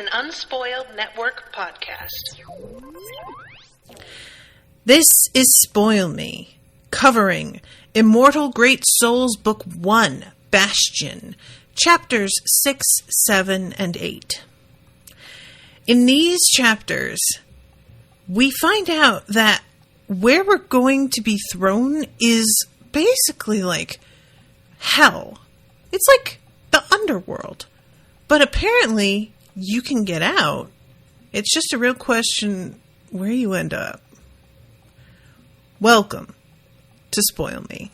an Unspoiled Network podcast. This is Spoil Me, covering Immortal Great Souls Book 1, Bastion, chapters 6, 7, and 8. In these chapters, we find out that where we're going to be thrown is basically like hell. It's like the underworld. But apparently, you can get out. It's just a real question where you end up. Welcome to Spoil Me.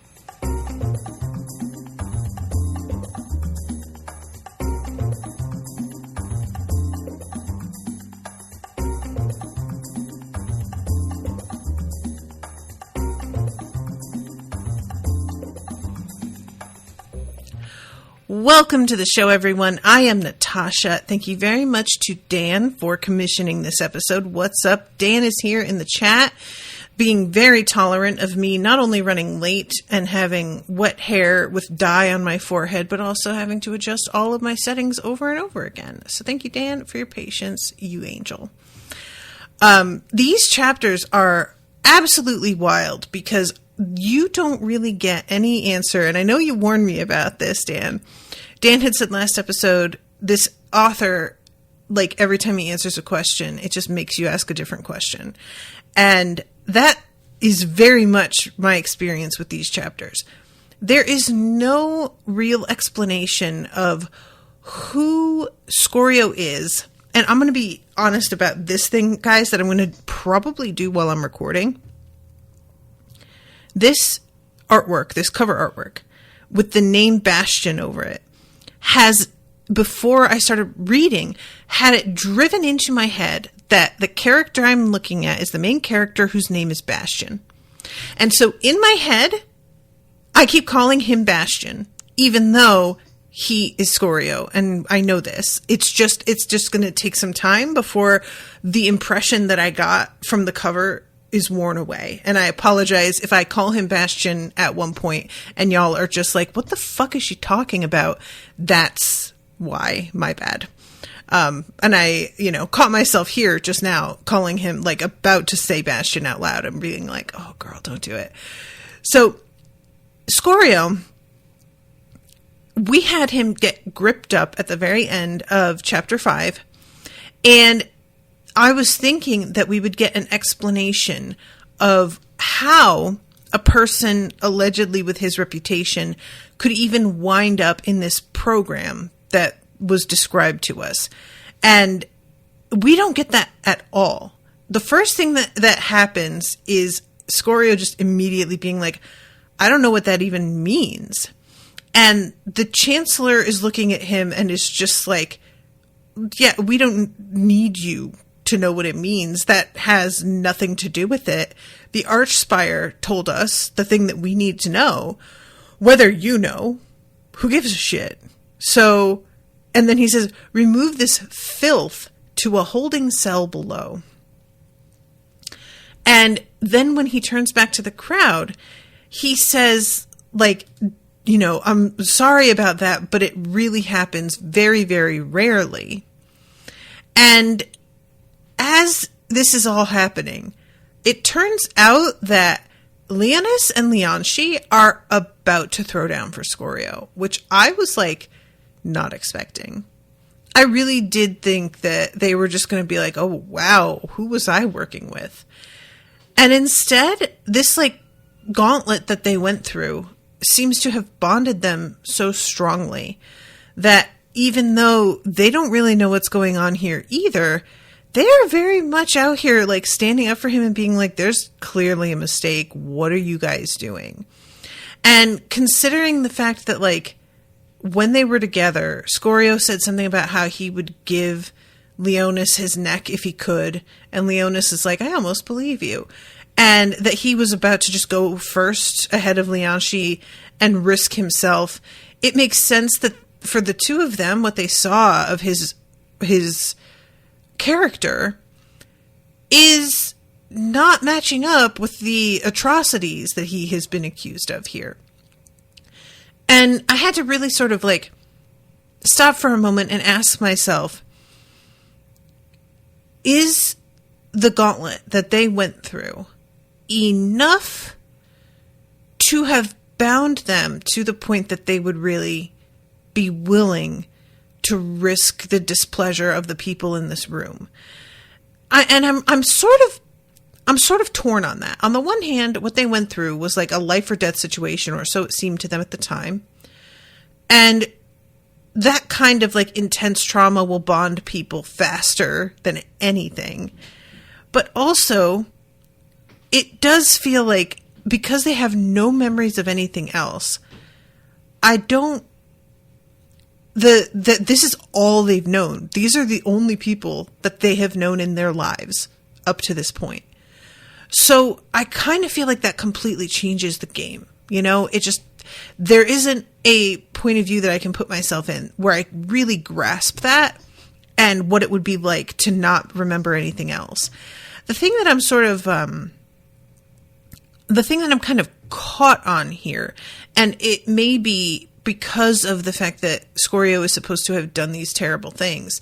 Welcome to the show, everyone. I am Natasha. Thank you very much to Dan for commissioning this episode. What's up? Dan is here in the chat, being very tolerant of me not only running late and having wet hair with dye on my forehead, but also having to adjust all of my settings over and over again. So thank you, Dan, for your patience, you angel. These chapters are absolutely wild because you don't really get any answer. And I know you warned me about this, Dan. Dan had said last episode, this author, like every time he answers a question, it just makes you ask a different question. And that is very much my experience with these chapters. There is no real explanation of who Scorio is. And I'm going to be honest about this thing, guys, that I'm going to probably do while I'm recording. This artwork, this cover artwork, with the name Bastion over it, has, before I started reading, had it driven into my head that the character I'm looking at is the main character whose name is Bastion. And so in my head, I keep calling him Bastion, even though he is Scorio, and I know this. It's just going to take some time before the impression that I got from the cover is worn away. And I apologize if I call him Bastion at one point and y'all are just like, what the fuck is she talking about? That's why. My bad. And I, caught myself here just now calling him, like, about to say Bastion out loud and being like, oh girl, don't do it. So Scorio, we had him get gripped up at the very end of chapter 5, and I was thinking that we would get an explanation of how a person allegedly with his reputation could even wind up in this program that was described to us. And we don't get that at all. The first thing that happens is Scorio just immediately being like, I don't know what that even means. And the Chancellor is looking at him and is just like, yeah, we don't need you to know what it means. That has nothing to do with it. The Archspire told us the thing that we need to know. Whether you know, who gives a shit? So, and then he says, remove this filth to a holding cell below. And then when he turns back to the crowd, he says, like, I'm sorry about that, but it really happens very, very rarely. And as this is all happening, it turns out that Leonis and Lianshi are about to throw down for Scorio, which I was like not expecting. I really did think that they were just going to be like, oh wow, who was I working with? And instead, this like gauntlet that they went through seems to have bonded them so strongly that even though they don't really know what's going on here either, they are very much out here, like, standing up for him and being like, there's clearly a mistake. What are you guys doing? And considering the fact that, like, when they were together, Scorio said something about how he would give Leonis his neck if he could. And Leonis is like, I almost believe you. And that he was about to just go first ahead of Lianshi and risk himself. It makes sense that for the two of them, what they saw of his character is not matching up with the atrocities that he has been accused of here. And I had to really sort of like stop for a moment and ask myself, is the gauntlet that they went through enough to have bound them to the point that they would really be willing to risk the displeasure of the people in this room? I'm sort of torn on that. On the one hand, what they went through was like a life or death situation, or so it seemed to them at the time. And that kind of like intense trauma will bond people faster than anything. But also, it does feel like, because they have no memories of anything else, this is all they've known. These are the only people that they have known in their lives up to this point. So I kind of feel like that completely changes the game. You know, there isn't a point of view that I can put myself in where I really grasp that and what it would be like to not remember anything else. The thing that I'm kind of caught on here, and it may be because of the fact that Scorio is supposed to have done these terrible things.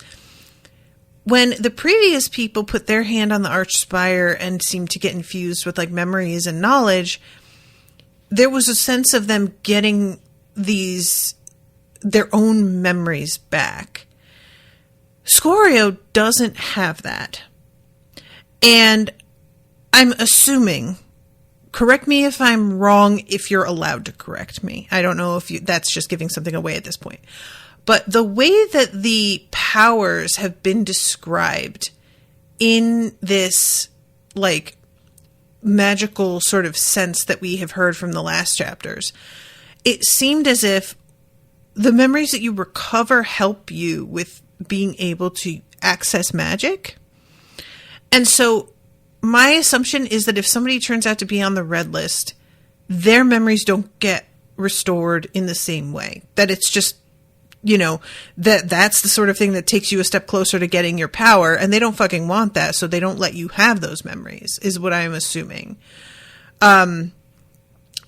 When the previous people put their hand on the Archspire and seemed to get infused with like memories and knowledge, there was a sense of them getting their own memories back. Scorio doesn't have that. And I'm assuming, correct me if I'm wrong, if you're allowed to correct me. I don't know if that's just giving something away at this point. But the way that the powers have been described in this, like, magical sort of sense that we have heard from the last chapters, it seemed as if the memories that you recover help you with being able to access magic. And so my assumption is that if somebody turns out to be on the red list, their memories don't get restored in the same way. That it's just, you know, that's the sort of thing that takes you a step closer to getting your power, and they don't fucking want that, so they don't let you have those memories, is what I'm assuming.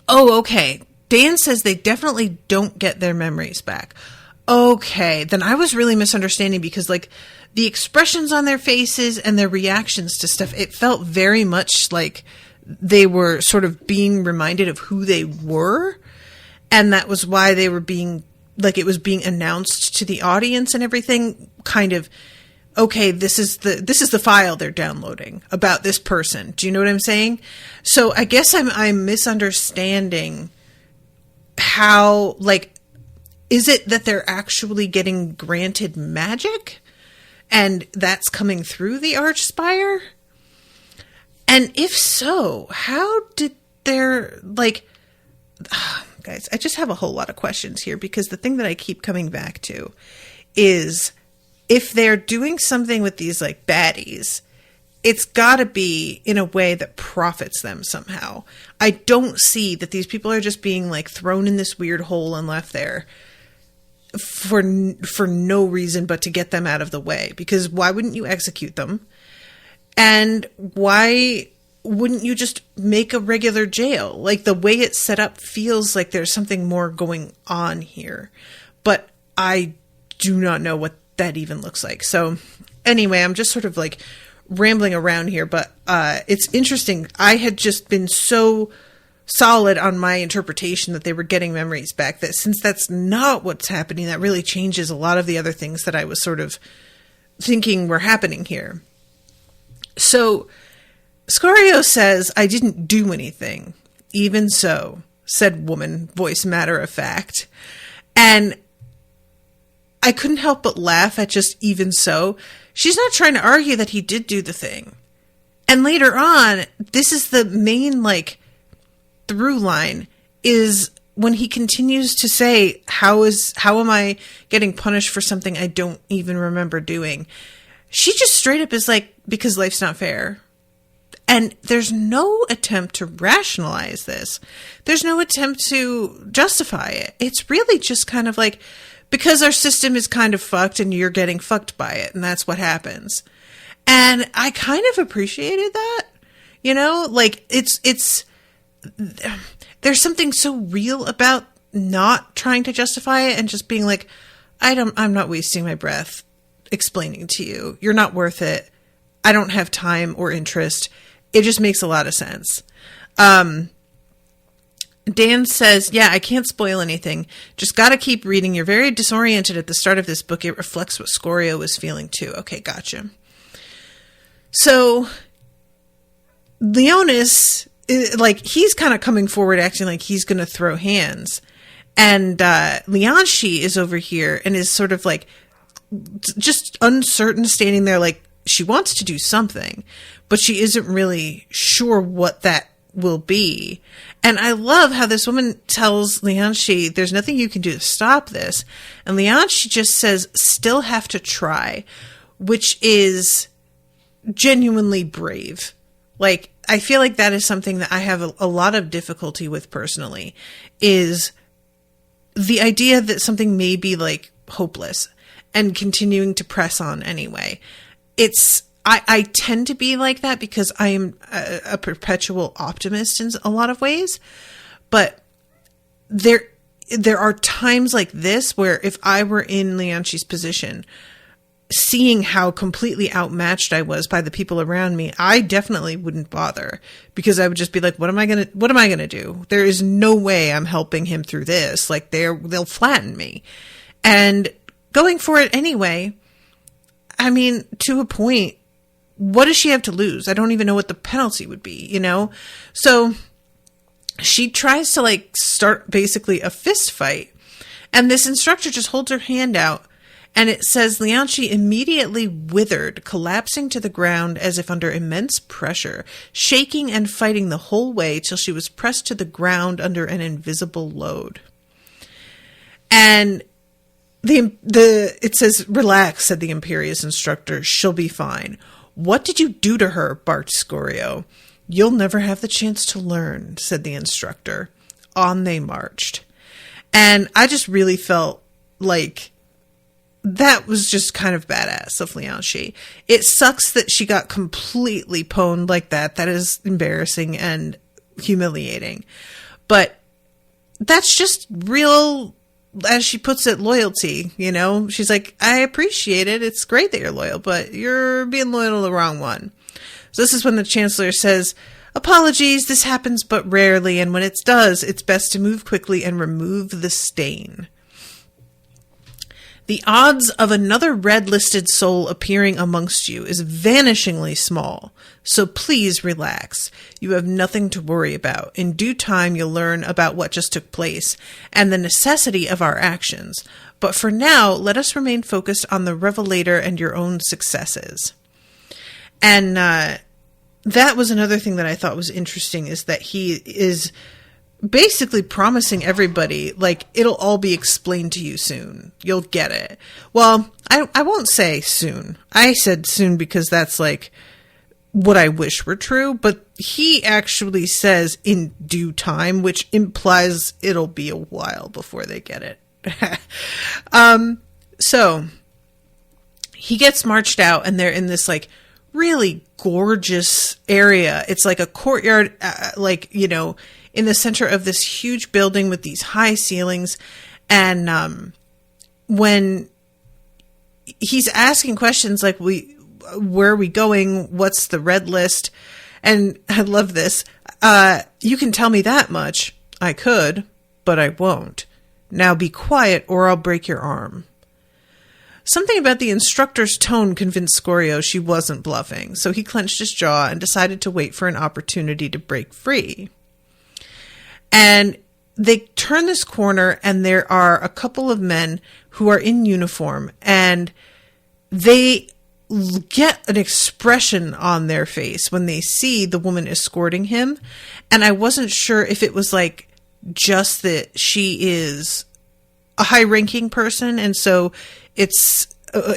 Okay. Dan says they definitely don't get their memories back. Okay, then I was really misunderstanding, because, like, the expressions on their faces and their reactions to stuff, it felt very much like they were sort of being reminded of who they were, and that was why they were being, like, it was being announced to the audience and everything, kind of, okay, this is the file they're downloading about this person. Do you know what I'm saying? So I guess I'm misunderstanding how, like, is it that they're actually getting granted magic and that's coming through the Archspire? And if so, how did their, like, guys, I just have a whole lot of questions here, because the thing that I keep coming back to is, if they're doing something with these, like, baddies, it's gotta be in a way that profits them somehow. I don't see that these people are just being, like, thrown in this weird hole and left there for no reason but to get them out of the way. Because why wouldn't you execute them? And why wouldn't you just make a regular jail? Like, the way it's set up feels like there's something more going on here. But I do not know what that even looks like. So anyway, I'm just sort of, like, rambling around here, but it's interesting. I had just been so solid on my interpretation that they were getting memories back, that since that's not what's happening, that really changes a lot of the other things that I was sort of thinking were happening here. So Scorio says, "I didn't do anything." "Even so," said woman, voice matter of fact. And I couldn't help but laugh at just "even so." She's not trying to argue that he did do the thing. And later on, this is the main, like, through line, is when he continues to say, how am I getting punished for something I don't even remember doing? She just straight up is like, because life's not fair. And there's no attempt to rationalize this. There's no attempt to justify it. It's really just kind of like, because our system is kind of fucked and you're getting fucked by it, and that's what happens. And I kind of appreciated that, you know, like, there's something so real about not trying to justify it and just being like, I'm not wasting my breath explaining to you. You're not worth it. I don't have time or interest. It just makes a lot of sense. Dan says, yeah, I can't spoil anything. Just got to keep reading. You're very disoriented at the start of this book. It reflects what Scorio was feeling too. Okay, gotcha. So Leonis, like, he's kind of coming forward acting like he's going to throw hands. And Lianshi is over here and is sort of like just uncertain, standing there like she wants to do something, but she isn't really sure what that will be. And I love how this woman tells Lianshi, there's nothing you can do to stop this. And Lianshi just says, still have to try, which is genuinely brave. Like, I feel like that is something that I have a lot of difficulty with personally, is the idea that something may be like hopeless and continuing to press on anyway. I tend to be like that because I am a perpetual optimist in a lot of ways, but there are times like this where if I were in Lianshi's position, seeing how completely outmatched I was by the people around me, I definitely wouldn't bother, because I would just be like, what am I going to do? There is no way I'm helping him through this. Like, they'll flatten me. And going for it anyway, I mean, to a point, what does she have to lose? I don't even know what the penalty would be, you know? So she tries to like start basically a fist fight, and this instructor just holds her hand out, and it says Lianshi immediately withered, collapsing to the ground as if under immense pressure, shaking and fighting the whole way till she was pressed to the ground under an invisible load. And it says, relax, said the imperious instructor. She'll be fine. What did you do to her? Barked Scorio. You'll never have the chance to learn, said the instructor. On they marched. And I just really felt like that was just kind of badass of Lianshi. It sucks that she got completely pwned like that. That is embarrassing and humiliating. But that's just real, as she puts it, loyalty, you know? She's like, I appreciate it. It's great that you're loyal, but you're being loyal to the wrong one. So this is when the Chancellor says, apologies, this happens but rarely, and when it does, it's best to move quickly and remove the stain. The odds of another red-listed soul appearing amongst you is vanishingly small, so please relax. You have nothing to worry about. In due time, you'll learn about what just took place and the necessity of our actions. But for now, let us remain focused on the Revelator and your own successes. And that was another thing that I thought was interesting, is that he is basically promising everybody, like, it'll all be explained to you soon. You'll get it. Well, I won't say soon. I said soon because that's like what I wish were true, but he actually says in due time, which implies it'll be a while before they get it. So he gets marched out, and they're in this like really gorgeous area. It's like a courtyard, like, you know, in the center of this huge building with these high ceilings. And when he's asking questions like, where are we going? What's the red list? And I love this. You can tell me that much. I could, but I won't. Now be quiet or I'll break your arm. Something about the instructor's tone convinced Scorio she wasn't bluffing, so he clenched his jaw and decided to wait for an opportunity to break free. And they turn this corner, and there are a couple of men who are in uniform, and they get an expression on their face when they see the woman escorting him. And I wasn't sure if it was like just that she is a high-ranking person, and so it's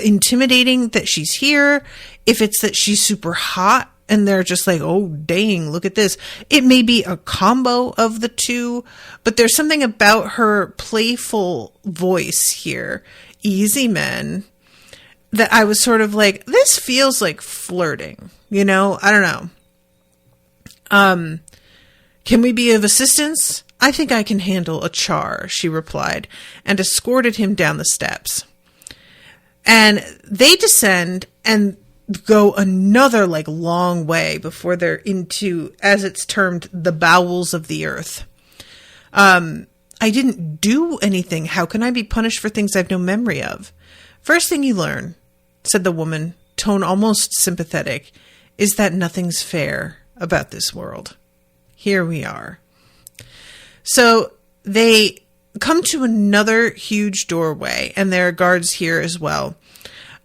intimidating that she's here, if it's that she's super hot, and they're just like, oh, dang, look at this. It may be a combo of the two, but there's something about her playful voice here, easy men, that I was sort of like, this feels like flirting, you know? I don't know. Can we be of assistance? I think I can handle a char, she replied, and escorted him down the steps. And they descend, and go another like long way before they're into, as it's termed, the bowels of the earth. I didn't do anything. How can I be punished for things I've no memory of? First thing you learn, said the woman, tone almost sympathetic, is that nothing's fair about this world. Here we are. So they come to another huge doorway, and there are guards here as well.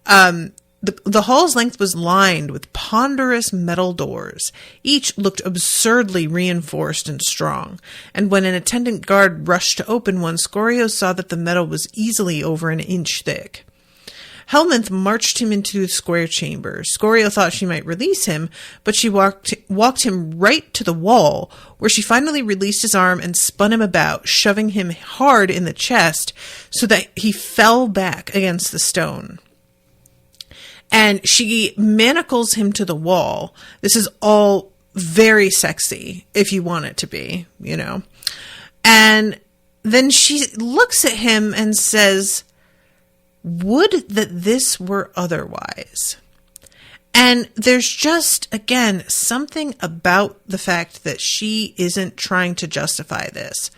The hall's length was lined with ponderous metal doors. Each looked absurdly reinforced and strong, and when an attendant guard rushed to open one, Scorio saw that the metal was easily over an inch thick. Helminth marched him into the square chamber. Scorio thought she might release him, but she walked him right to the wall, where she finally released his arm and spun him about, shoving him hard in the chest so that he fell back against the stone. And she manacles him to the wall. This is all very sexy, if you want it to be, you know. And then she looks at him and says, "Would that this were otherwise." And there's just, again, something about the fact that she isn't trying to justify this.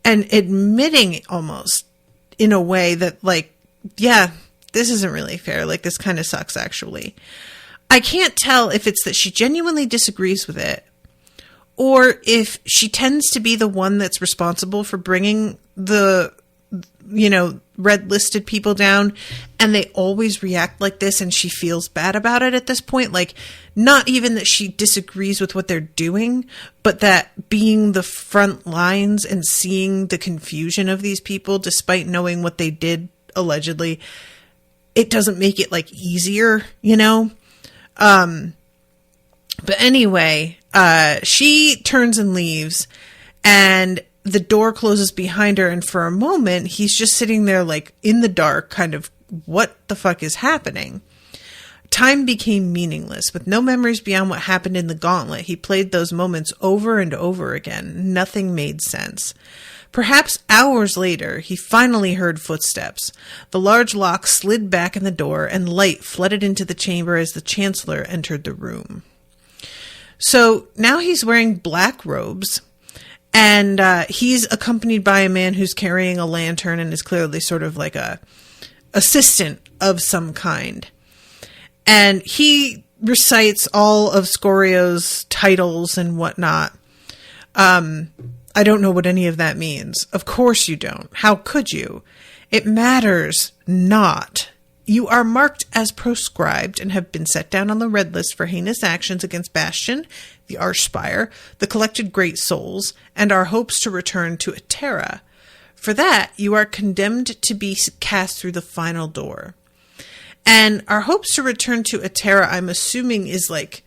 And admitting almost in a way that, like, yeah, this isn't really fair. Like, this kind of sucks, actually. I can't tell if it's that she genuinely disagrees with it, or if she tends to be the one that's responsible for bringing the, you know, red listed people down, and they always react like this, and she feels bad about it at this point. Like, not even that she disagrees with what they're doing, but that being the front lines and seeing the confusion of these people, despite knowing what they did allegedly, it doesn't make it like easier, you know? But anyway, she turns and leaves, and the door closes behind her. And for a moment, he's just sitting there like in the dark, kind of, what the fuck is happening? Time became meaningless. With no memories beyond what happened in the gauntlet, he played those moments over and over again. Nothing made sense. Perhaps hours later, he finally heard footsteps. The large lock slid back in the door, and light flooded into the chamber as the Chancellor entered the room. So now he's wearing black robes, and he's accompanied by a man who's carrying a lantern and is clearly sort of like a assistant of some kind. And he recites all of Scorio's titles and whatnot. I don't know what any of that means. Of course you don't. How could you? It matters not. You are marked as proscribed and have been set down on the red list for heinous actions against Bastion, the Archspire, the collected great souls, and our hopes to return to Etera. For that, you are condemned to be cast through the final door. And our hopes to return to Etera, I'm assuming, is like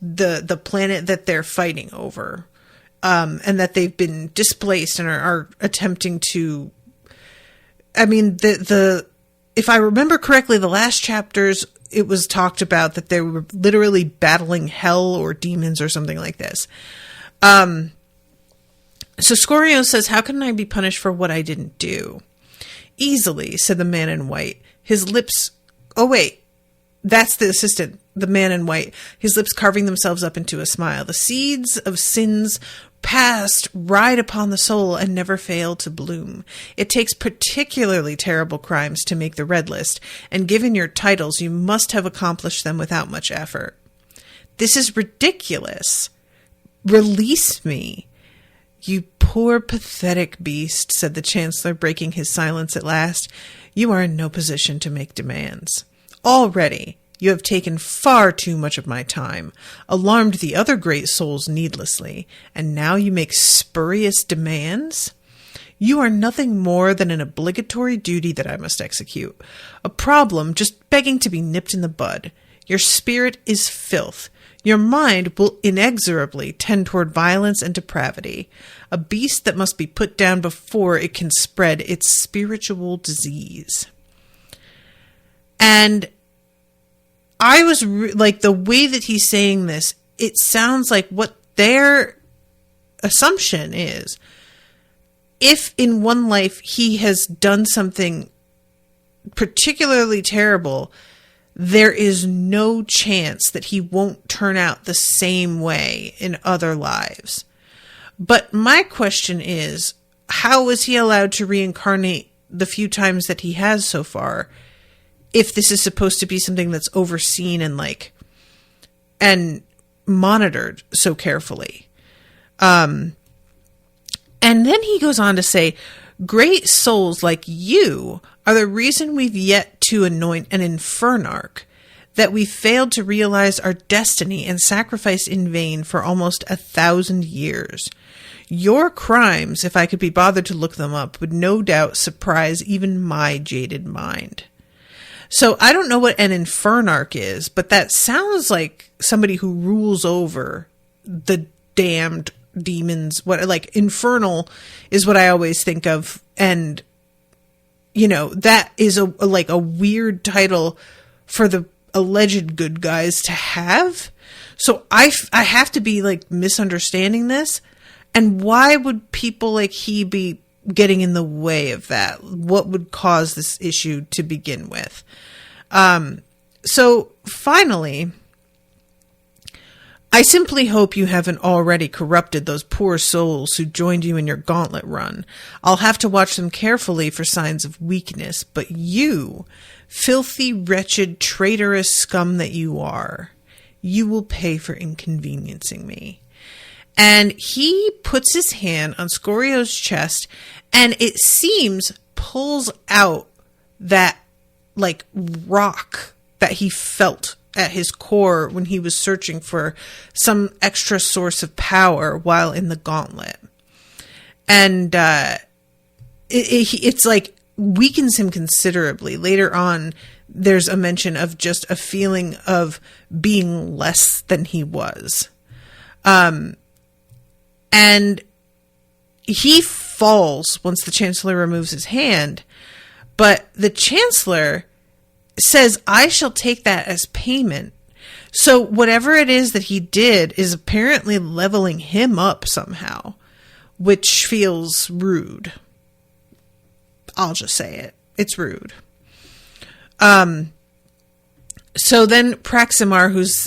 the planet that they're fighting over. And that they've been displaced and are attempting to, I mean, if I remember correctly, the last chapters, it was talked about that they were literally battling hell or demons or something like this. So Scorio says, "How can I be punished for what I didn't do?" "Easily," said the man in white. His lips, oh wait, that's the assistant, the man in white, his lips carving themselves up into a smile. "The seeds of sins past ride upon the soul and never fail to bloom. It takes particularly terrible crimes to make the red list, and given your titles, you must have accomplished them without much effort." "This is ridiculous. Release me." "You poor, pathetic beast," said the Chancellor, breaking his silence at last. "You are in no position to make demands. Already, you have taken far too much of my time, alarmed the other great souls needlessly, and now you make spurious demands? You are nothing more than an obligatory duty that I must execute, a problem just begging to be nipped in the bud. Your spirit is filth. Your mind will inexorably tend toward violence and depravity, a beast that must be put down before it can spread its spiritual disease." And I was like, the way that he's saying this, it sounds like what their assumption is. If in one life he has done something particularly terrible, there is no chance that he won't turn out the same way in other lives. But my question is, how was he allowed to reincarnate the few times that he has so far, if this is supposed to be something that's overseen and monitored so carefully? And then he goes on to say, great souls like you are the reason we've yet to anoint an infernarch, that we failed to realize our destiny and sacrificed in vain for almost 1,000 years. Your crimes, if I could be bothered to look them up, would no doubt surprise even my jaded mind. So I don't know what an infernarch is, but that sounds like somebody who rules over the damned demons. What, like, infernal is what I always think of, and that is a weird title for the alleged good guys to have. So I have to be misunderstanding this. And why would people like he be getting in the way of that? What would cause this issue to begin with? So finally, I simply hope you haven't already corrupted those poor souls who joined you in your gauntlet run. I'll have to watch them carefully for signs of weakness, but you, filthy, wretched, traitorous scum that you are, you will pay for inconveniencing me. And he puts his hand on Scorio's chest, and it seems pulls out that rock that he felt at his core when he was searching for some extra source of power while in the gauntlet. And it's weakens him considerably. Later on, there's a mention of just a feeling of being less than he was. And he falls once the Chancellor removes his hand, but the Chancellor says, I shall take that as payment. So whatever it is that he did is apparently leveling him up somehow, which feels rude. I'll just say it. It's rude. So then Praximar, who's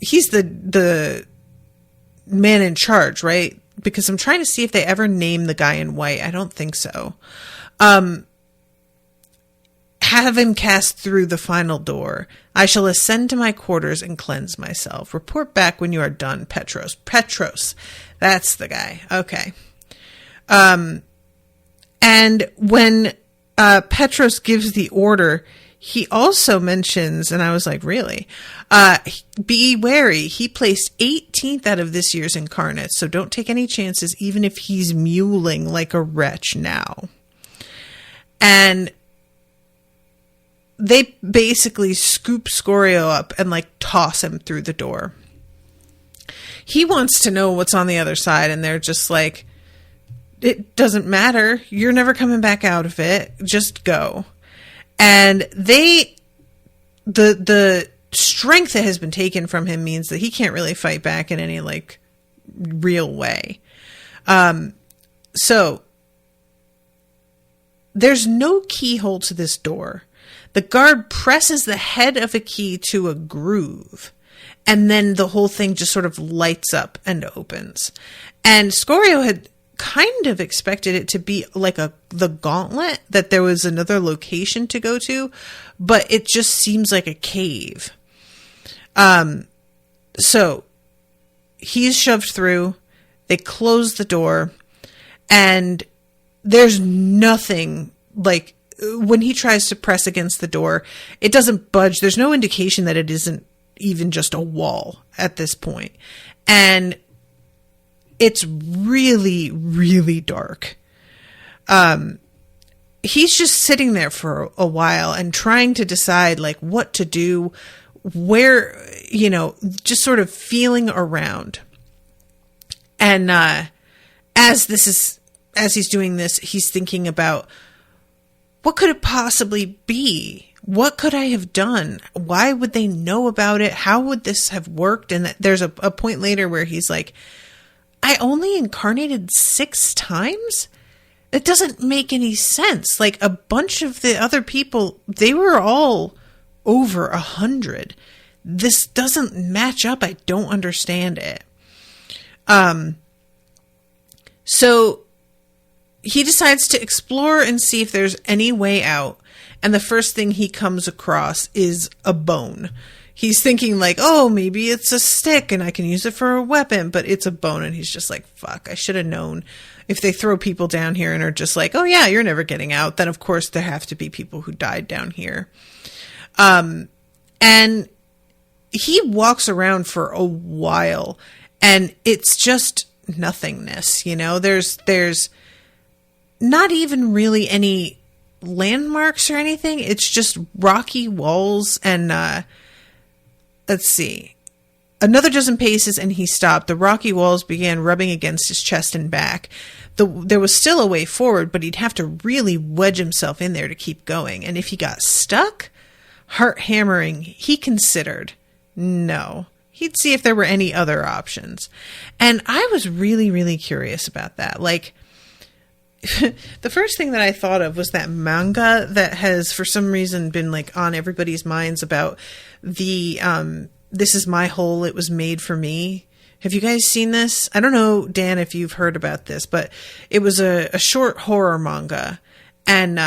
he's the man in charge, right? Because I'm trying to see if they ever name the guy in white. I don't think so. Have him cast through the final door. I shall ascend to my quarters and cleanse myself. Report back when you are done, Petros. Petros. That's the guy. Okay. And when Petros gives the order, he also mentions, and I was like, really? Be wary. He placed 18th out of this year's incarnates, so don't take any chances, even if he's mewling like a wretch now. And they basically scoop Scorio up and toss him through the door. He wants to know what's on the other side, and they're just like, it doesn't matter. You're never coming back out of it. Just go. And the strength that has been taken from him means that he can't really fight back in any real way. So there's no keyhole to this door. The guard presses the head of a key to a groove, and then the whole thing just sort of lights up and opens. And Scorio had kind of expected it to be the gauntlet, that there was another location to go to, but it just seems like a cave. So he's shoved through, they close the door, and there's nothing when he tries to press against the door, it doesn't budge. There's no indication that it isn't even just a wall at this point. And it's really, really dark. He's just sitting there for a while and trying to decide what to do, where, just sort of feeling around. And as he's doing this, he's thinking about, what could it possibly be? What could I have done? Why would they know about it? How would this have worked? And there's a point later where he's like, I only incarnated 6 times? it doesn't make any sense. Like, a bunch of the other people, they were all over 100. This doesn't match up. I don't understand it. So he decides to explore and see if there's any way out. And the first thing he comes across is a bone. He's thinking like, oh, maybe it's a stick and I can use it for a weapon, but it's a bone. And he's just like, fuck, I should have known. If they throw people down here and are just like, oh yeah, you're never getting out, then of course there have to be people who died down here. And he walks around for a while and it's just nothingness, you know, there's not even really any landmarks or anything. It's just rocky walls and, let's see, another dozen paces and he stopped. The rocky walls began rubbing against his chest and back. There was still a way forward, but he'd have to really wedge himself in there to keep going. And if he got stuck, heart hammering, he considered no. He'd see if there were any other options. And I was really, really curious about that. Like, the first thing that I thought of was that manga that has, for some reason, been like on everybody's minds about the, This Is My Hole, It Was Made For Me. Have you guys seen this? I don't know, Dan, if you've heard about this, but it was a short horror manga. And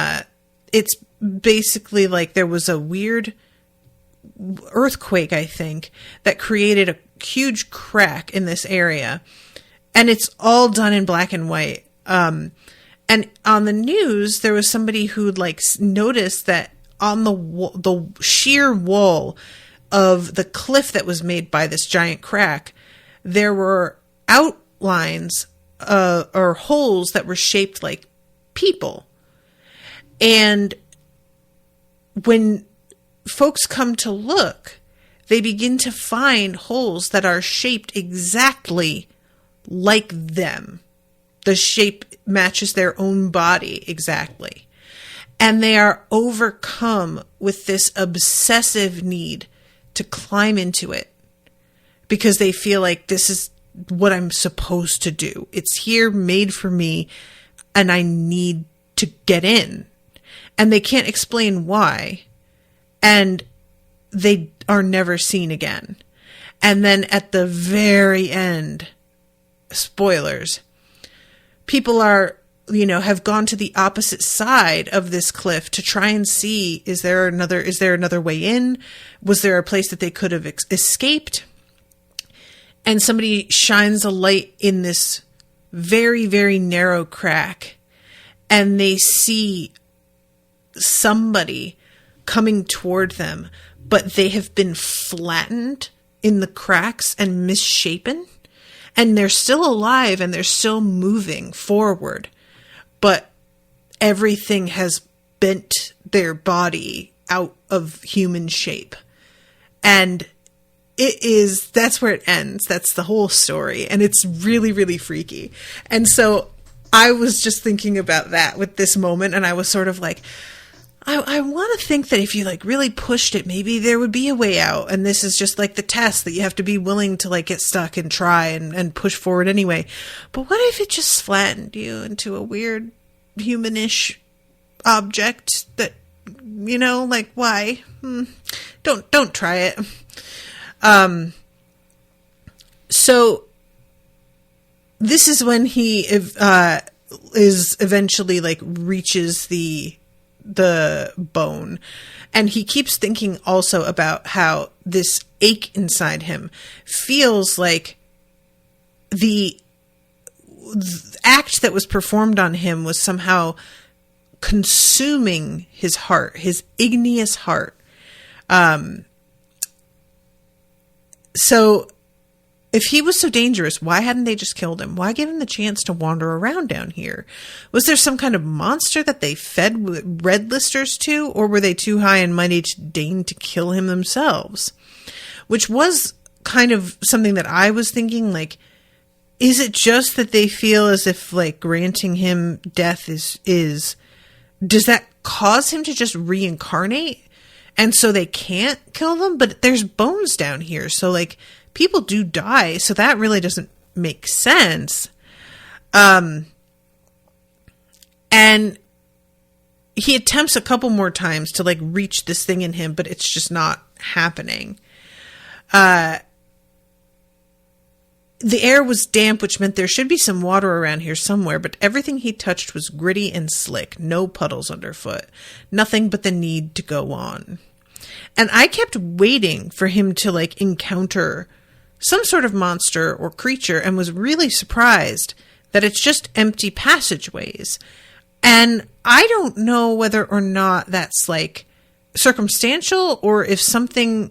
it's basically like there was a weird earthquake, I think, that created a huge crack in this area. And it's all done in black and white. And on the news, there was somebody who'd like noticed that on the sheer wall of the cliff that was made by this giant crack, there were outlines or holes that were shaped like people. And when folks come to look, they begin to find holes that are shaped exactly like them. The shape matches their own body exactly. And they are overcome with this obsessive need to climb into it because they feel like this is what I'm supposed to do. It's here, made for me, and I need to get in. And they can't explain why. And they are never seen again. And then at the very end, spoilers, people are, have gone to the opposite side of this cliff to try and see, is there another way in? Was there a place that they could have escaped? And somebody shines a light in this very, very narrow crack and they see somebody coming toward them, but they have been flattened in the cracks and misshapen. And they're still alive and they're still moving forward. But everything has bent their body out of human shape. And that's where it ends. That's the whole story. And it's really, really freaky. And so I was just thinking about that with this moment. And I was sort of like, I want to think that if you like really pushed it, maybe there would be a way out. And this is just like the test that you have to be willing to like get stuck and try and push forward anyway. But what if it just flattened you into a weird humanish object that, like why? Don't try it. So this is when he is eventually like reaches the bone, and he keeps thinking also about how this ache inside him feels like the act that was performed on him was somehow consuming his heart, his igneous heart. So if he was so dangerous, why hadn't they just killed him? Why give him the chance to wander around down here? Was there some kind of monster that they fed red listers to, or were they too high and mighty to deign to kill him themselves? Which was kind of something that I was thinking, like, is it just that they feel as if, like, granting him death is does that cause him to just reincarnate? And so they can't kill them? But there's bones down here, so, like, people do die, so that really doesn't make sense. And And he attempts a couple more times to like reach this thing in him, but it's just not happening. The air was damp, which meant there should be some water around here somewhere, but everything he touched was gritty and slick, no puddles underfoot, nothing but the need to go on. And I kept waiting for him to like encounter some sort of monster or creature, and was really surprised that it's just empty passageways. And I don't know whether or not that's like circumstantial, or if something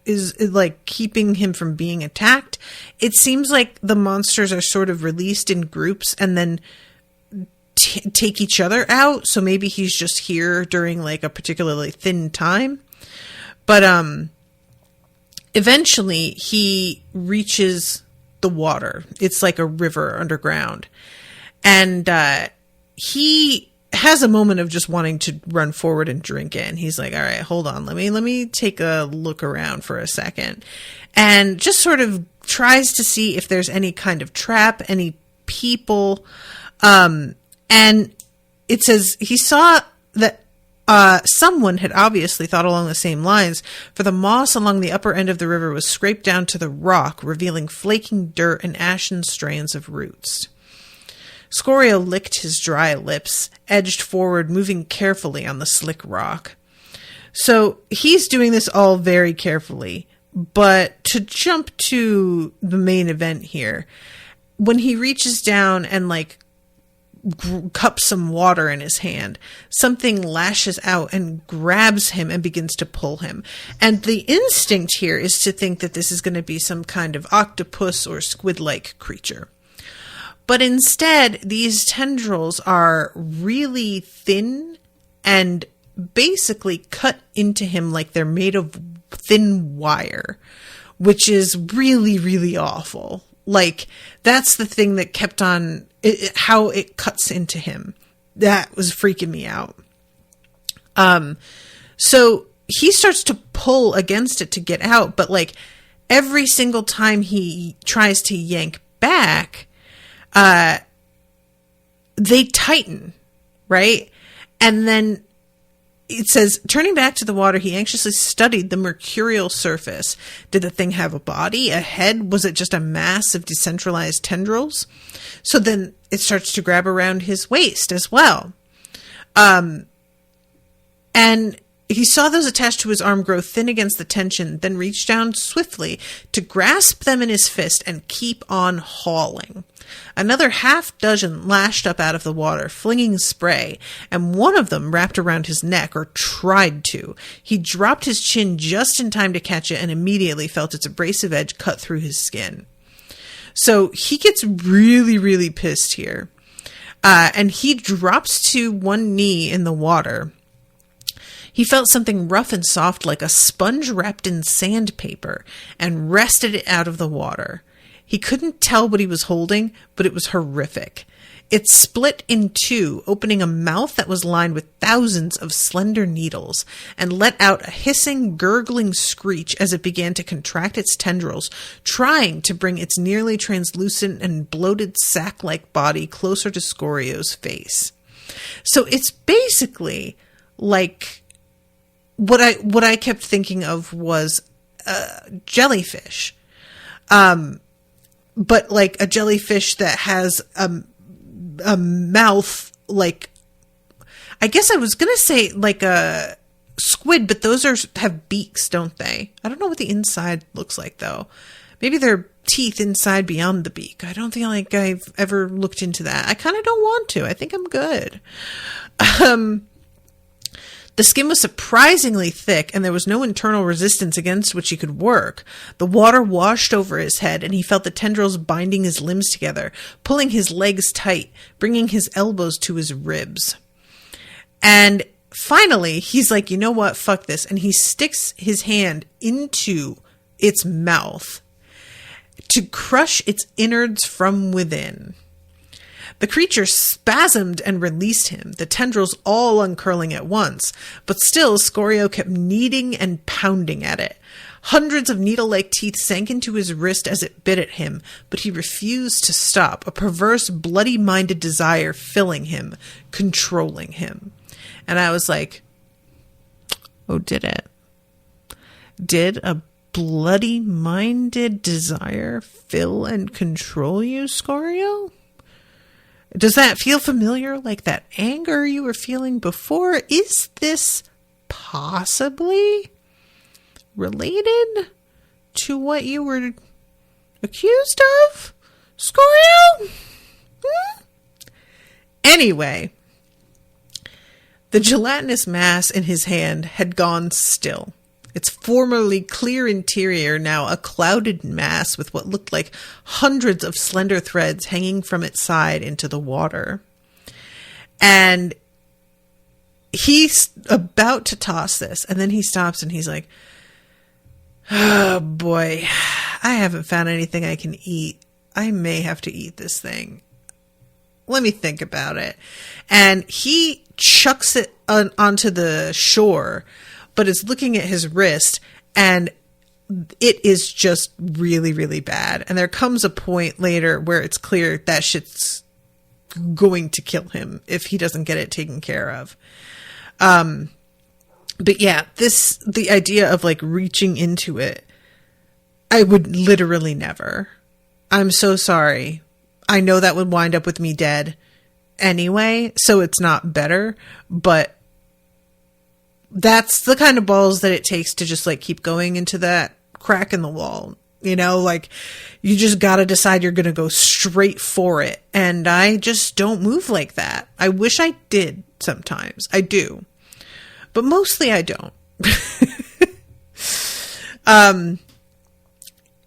is like keeping him from being attacked. It seems like the monsters are sort of released in groups and then take each other out. So maybe he's just here during like a particularly thin time. But eventually he reaches the water. It's like a river underground. And he has a moment of just wanting to run forward and drink it. And he's like, all right, hold on. Let me take a look around for a second. And just sort of tries to see if there's any kind of trap, any people. And it says he saw that someone had obviously thought along the same lines, for the moss along the upper end of the river was scraped down to the rock, revealing flaking dirt and ashen strands of roots. Scorio licked his dry lips, edged forward, moving carefully on the slick rock. So he's doing this all very carefully. But to jump to the main event here, when he reaches down and like cups some water in his hand, something lashes out and grabs him and begins to pull him. And the instinct here is to think that this is going to be some kind of octopus or squid-like creature. But instead, these tendrils are really thin and basically cut into him like they're made of thin wire, which is really, really awful. Like, that's the thing that kept on, how it cuts into him. That was freaking me out. So he starts to pull against it to get out, but like every single time he tries to yank back, they tighten, right? And then it says, turning back to the water, he anxiously studied the mercurial surface. Did the thing have a body, a head? Was it just a mass of decentralized tendrils? So then it starts to grab around his waist as well. And he saw those attached to his arm grow thin against the tension, then reach down swiftly to grasp them in his fist and keep on hauling. Another half dozen lashed up out of the water, flinging spray, and one of them wrapped around his neck, or tried to. He dropped his chin just in time to catch it and immediately felt its abrasive edge cut through his skin. So he gets really, really pissed here. And he drops to one knee in the water. He felt something rough and soft like a sponge wrapped in sandpaper and wrested it out of the water. He couldn't tell what he was holding, but it was horrific. It split in two, opening a mouth that was lined with thousands of slender needles, and let out a hissing, gurgling screech as it began to contract its tendrils, trying to bring its nearly translucent and bloated sack-like body closer to Scorio's face. So it's basically like what I kept thinking of was jellyfish. But like a jellyfish that has a mouth like, I guess I was going to say like a squid, but those have beaks, don't they? I don't know what the inside looks like though. Maybe they're teeth inside beyond the beak. I don't think like I've ever looked into that. I kind of don't want to. I think I'm good. The skin was surprisingly thick, and there was no internal resistance against which he could work. The water washed over his head, and he felt the tendrils binding his limbs together, pulling his legs tight, bringing his elbows to his ribs. And finally, he's like, you know what? Fuck this. And he sticks his hand into its mouth to crush its innards from within. The creature spasmed and released him, the tendrils all uncurling at once, but still Scorio kept kneading and pounding at it. Hundreds of needle-like teeth sank into his wrist as it bit at him, but he refused to stop, a perverse, bloody-minded desire filling him, controlling him. And I was like, oh, did it? Did a bloody-minded desire fill and control you, Scorio? Does that feel familiar, like that anger you were feeling before? Is this possibly related to what you were accused of, Scorio? Anyway, the gelatinous mass in his hand had gone still. Its formerly clear interior now a clouded mass with what looked like hundreds of slender threads hanging from its side into the water. And he's about to toss this, and then he stops and he's like, oh boy, I haven't found anything I can eat. I may have to eat this thing. Let me think about it. And he chucks it onto the shore, but is looking at his wrist, and it is just really, really bad. And there comes a point later where it's clear that shit's going to kill him if he doesn't get it taken care of. But yeah, the idea of like reaching into it, I would literally never. I'm so sorry. I know that would wind up with me dead anyway, so it's not better, but that's the kind of balls that it takes to just like keep going into that crack in the wall. You know, like you just got to decide you're going to go straight for it. And I just don't move like that. I wish I did sometimes. I do. But mostly I don't.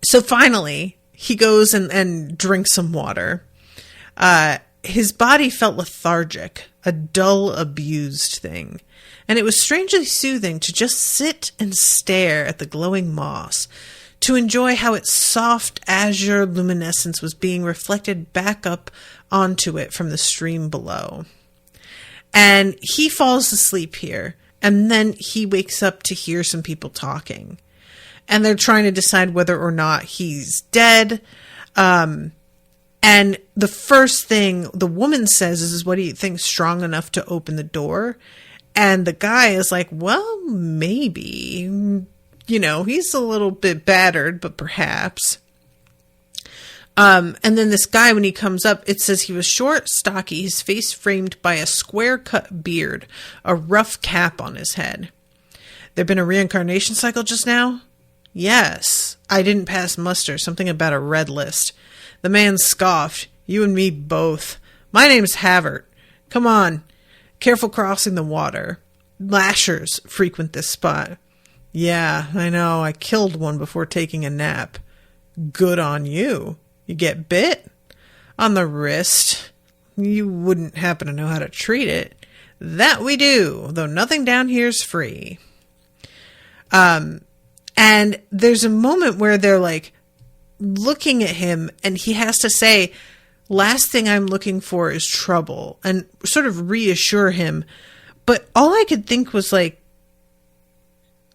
So finally he goes and drinks some water. His body felt lethargic, a dull, abused thing. And it was strangely soothing to just sit and stare at the glowing moss, to enjoy how its soft azure luminescence was being reflected back up onto it from the stream below. And he falls asleep here, and then he wakes up to hear some people talking. And they're trying to decide whether or not he's dead. And the first thing the woman says is, what do you think, strong enough to open the door? And the guy is like, well, maybe, you know, he's a little bit battered, but perhaps. And then this guy, when he comes up, it says he was short, stocky, his face framed by a square-cut beard, a rough cap on his head. There'd been a reincarnation cycle just now? Yes. I didn't pass muster, something about a red list. The man scoffed. You and me both. My name's Havert. Come on. Careful crossing the water. Lashers frequent this spot. Yeah, I know. I killed one before taking a nap. Good on you. You get bit? On the wrist. You wouldn't happen to know how to treat it. That we do, though nothing down here's free. And there's a moment where they're like looking at him, and he has to say, last thing I'm looking for is trouble, and sort of reassure him. But all I could think was like,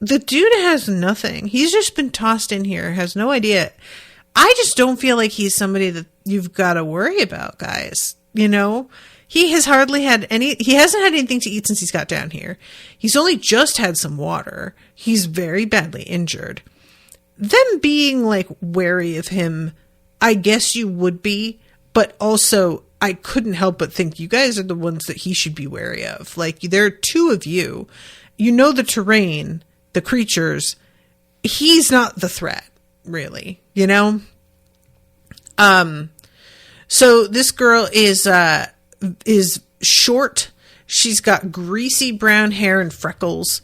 the dude has nothing. He's just been tossed in here, has no idea. I just don't feel like he's somebody that you've got to worry about, guys. You know, he hasn't had anything to eat since he's got down here. He's only just had some water. He's very badly injured. Them being like wary of him, I guess you would be, but also I couldn't help but think you guys are the ones that he should be wary of. Like, there are two of you. You know the terrain, the creatures. He's not the threat, really, you know? So this girl is short. She's got greasy brown hair and freckles.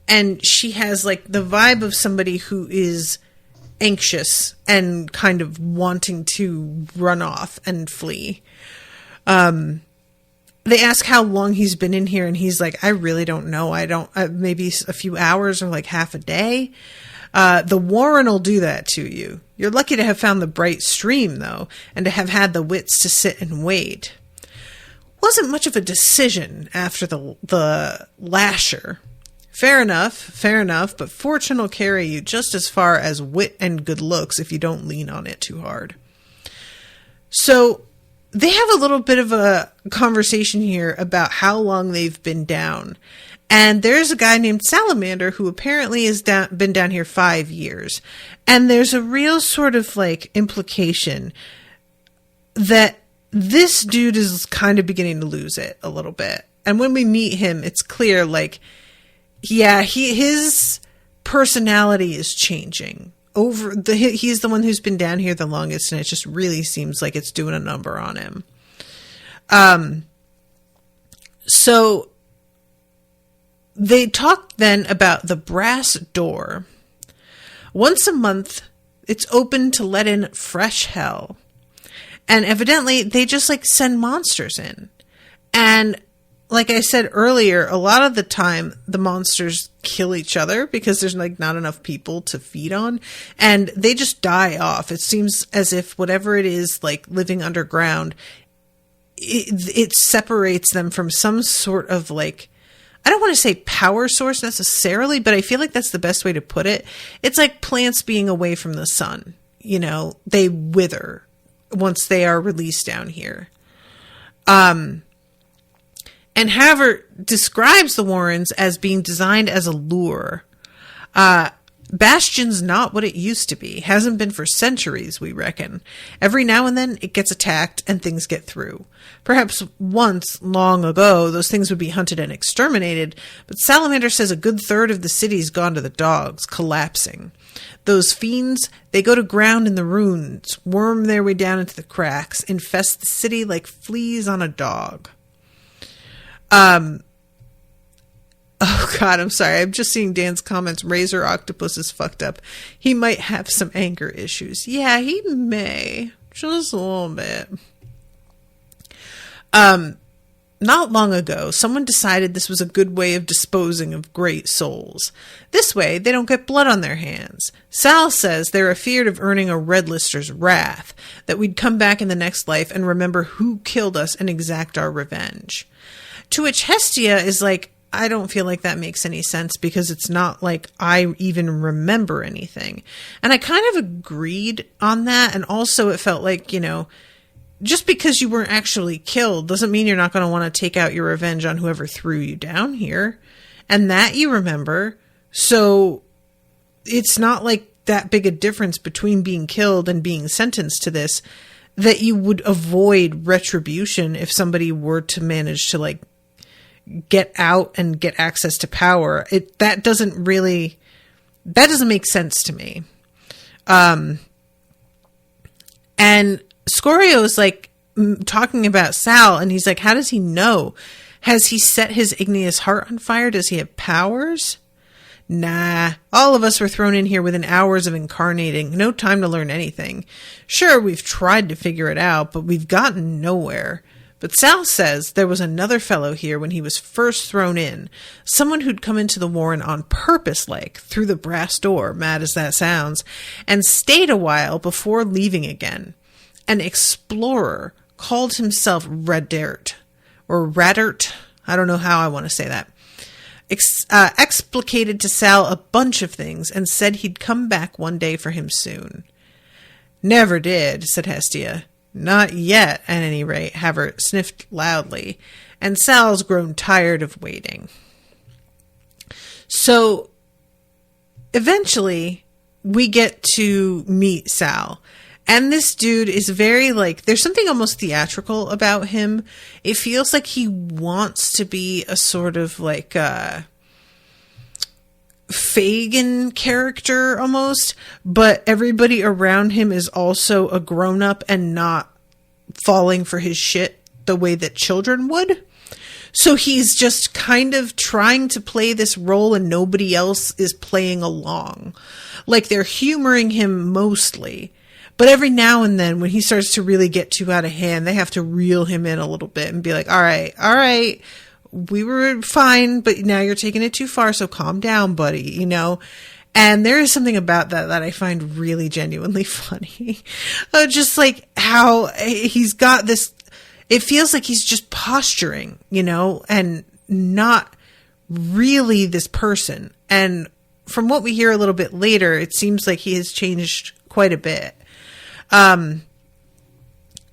And she has like the vibe of somebody who is anxious and kind of wanting to run off and flee. They ask how long he's been in here, and he's like, I really don't know. Maybe a few hours or like half a day. The Warren will do that to you. You're lucky to have found the bright stream, though, and to have had the wits to sit and wait. Wasn't much of a decision after the lasher. Fair enough, but fortune will carry you just as far as wit and good looks if you don't lean on it too hard. So they have a little bit of a conversation here about how long they've been down. And there's a guy named Salamander who apparently has been down here 5 years. And there's a real sort of like implication that this dude is kind of beginning to lose it a little bit. And when we meet him, it's clear, like, yeah, his personality is changing. He's the one who's been down here the longest, and it just really seems like it's doing a number on him. So they talk then about the brass door. Once a month, it's open to let in fresh hell. And evidently, they just like send monsters in. And like I said earlier, a lot of the time, the monsters kill each other because there's like not enough people to feed on. And they just die off. It seems as if whatever it is like living underground, it separates them from some sort of like, I don't want to say power source necessarily, but I feel like that's the best way to put it. It's like plants being away from the sun. You know, they wither once they are released down here. And Haver describes the Warrens as being designed as a lure. Bastion's not what it used to be. Hasn't been for centuries, we reckon. Every now and then it gets attacked and things get through. Perhaps once, long ago, those things would be hunted and exterminated, but Salamander says a good third of the city's gone to the dogs, collapsing. Those fiends, they go to ground in the ruins, worm their way down into the cracks, infest the city like fleas on a dog. Oh God, I'm sorry. I'm just seeing Dan's comments. Razor Octopus is fucked up. He might have some anger issues. Yeah, he may. Just a little bit. Not long ago, someone decided this was a good way of disposing of great souls. This way, they don't get blood on their hands. Sal says they're afeard of earning a Red Lister's wrath, that we'd come back in the next life and remember who killed us and exact our revenge. To which Hestia is like, I don't feel like that makes any sense because it's not like I even remember anything. And I kind of agreed on that. And also it felt like, you know, just because you weren't actually killed doesn't mean you're not going to want to take out your revenge on whoever threw you down here. And that you remember. So it's not like that big a difference between being killed and being sentenced to this, that you would avoid retribution if somebody were to manage to like get out and get access to power. That doesn't make sense to me. And Scorio is like talking about Sal, and he's like, how does he know? Has he set his igneous heart on fire? Does he have powers? Nah, all of us were thrown in here within hours of incarnating. No time to learn anything. Sure, we've tried to figure it out, but we've gotten nowhere. But Sal says there was another fellow here when he was first thrown in. Someone who'd come into the Warren on purpose, like, through the brass door, mad as that sounds, and stayed a while before leaving again. An explorer called himself Radert, or Radert. I don't know how I want to say that. Explicated to Sal a bunch of things and said he'd come back one day for him soon. Never did, said Hestia. Not yet, at any rate, Haver sniffed loudly, and Sal's grown tired of waiting. So, eventually, we get to meet Sal. And this dude is very, like, there's something almost theatrical about him. It feels like he wants to be a sort of, like, Fagin character almost, but everybody around him is also a grown-up and not falling for his shit the way that children would. So he's just kind of trying to play this role and nobody else is playing along. Like, they're humoring him mostly. But every now and then, when he starts to really get too out of hand, they have to reel him in a little bit and be like, all right, we were fine, but now you're taking it too far, so calm down, buddy, you know? And there is something about that I find really genuinely funny. Just like how he's got this, it feels like he's just posturing, and not really this person. And from what we hear a little bit later, it seems like he has changed quite a bit.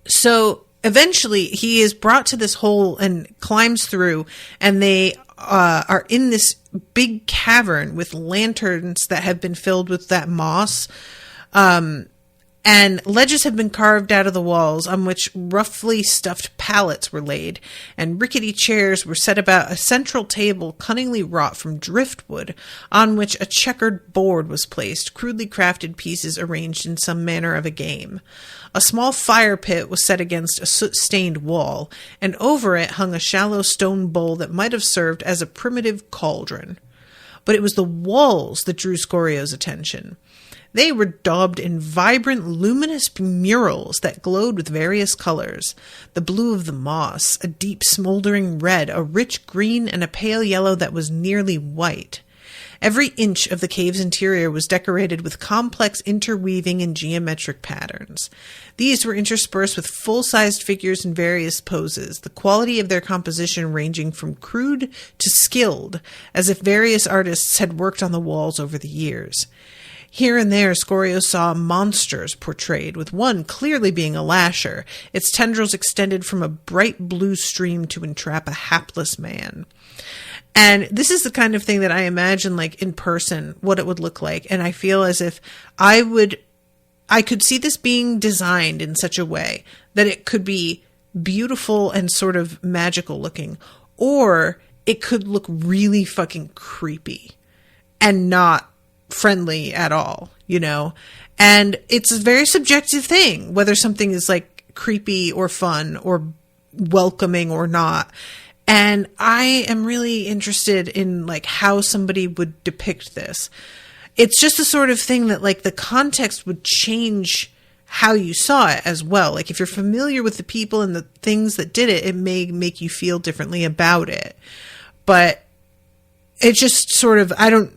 So eventually he is brought to this hole and climbs through, and they are in this big cavern with lanterns that have been filled with that moss. And ledges have been carved out of the walls on which roughly stuffed pallets were laid, and rickety chairs were set about a central table cunningly wrought from driftwood, on which a checkered board was placed, crudely crafted pieces arranged in some manner of a game. A small fire pit was set against a soot-stained wall, and over it hung a shallow stone bowl that might have served as a primitive cauldron. But it was the walls that drew Scorio's attention. They were daubed in vibrant, luminous murals that glowed with various colors. The blue of the moss, a deep smoldering red, a rich green, and a pale yellow that was nearly white. Every inch of the cave's interior was decorated with complex interweaving and geometric patterns. These were interspersed with full-sized figures in various poses, the quality of their composition ranging from crude to skilled, as if various artists had worked on the walls over the years. Here and there, Scorio saw monsters portrayed, with one clearly being a lasher, its tendrils extended from a bright blue stream to entrap a hapless man. And this is the kind of thing that I imagine, like, in person, what it would look like. And I feel as if I could see this being designed in such a way that it could be beautiful and sort of magical looking, or it could look really fucking creepy and not friendly at all, and it's a very subjective thing whether something is like creepy or fun or welcoming or not. And I am really interested in like how somebody would depict this. It's just the sort of thing that like the context would change how you saw it as well. Like if you're familiar with the people and the things that did it, it may make you feel differently about it. But it just sort of, I don't,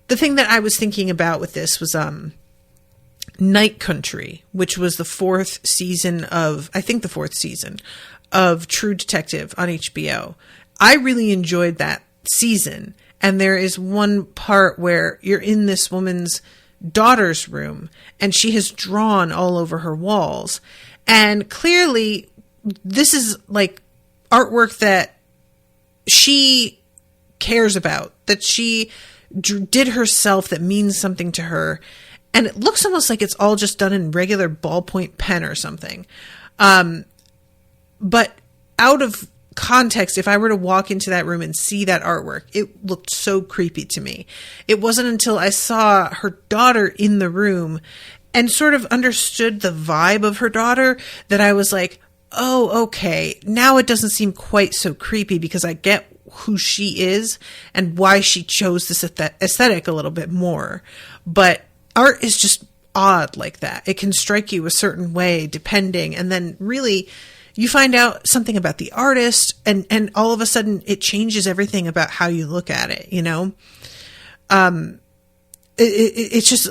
the thing that I was thinking about with this was Night Country, which was the fourth season of True Detective on HBO. I really enjoyed that season. And there is one part where you're in this woman's daughter's room and she has drawn all over her walls. And clearly this is like artwork that she cares about, that she did herself, that means something to her. And it looks almost like it's all just done in regular ballpoint pen or something. But out of context, if I were to walk into that room and see that artwork, it looked so creepy to me. It wasn't until I saw her daughter in the room and sort of understood the vibe of her daughter that I was like, oh, okay, now it doesn't seem quite so creepy because I get who she is and why she chose this aesthetic a little bit more. But art is just odd like that. It can strike you a certain way depending, and then really you find out something about the artist and all of a sudden it changes everything about how you look at it, it's just,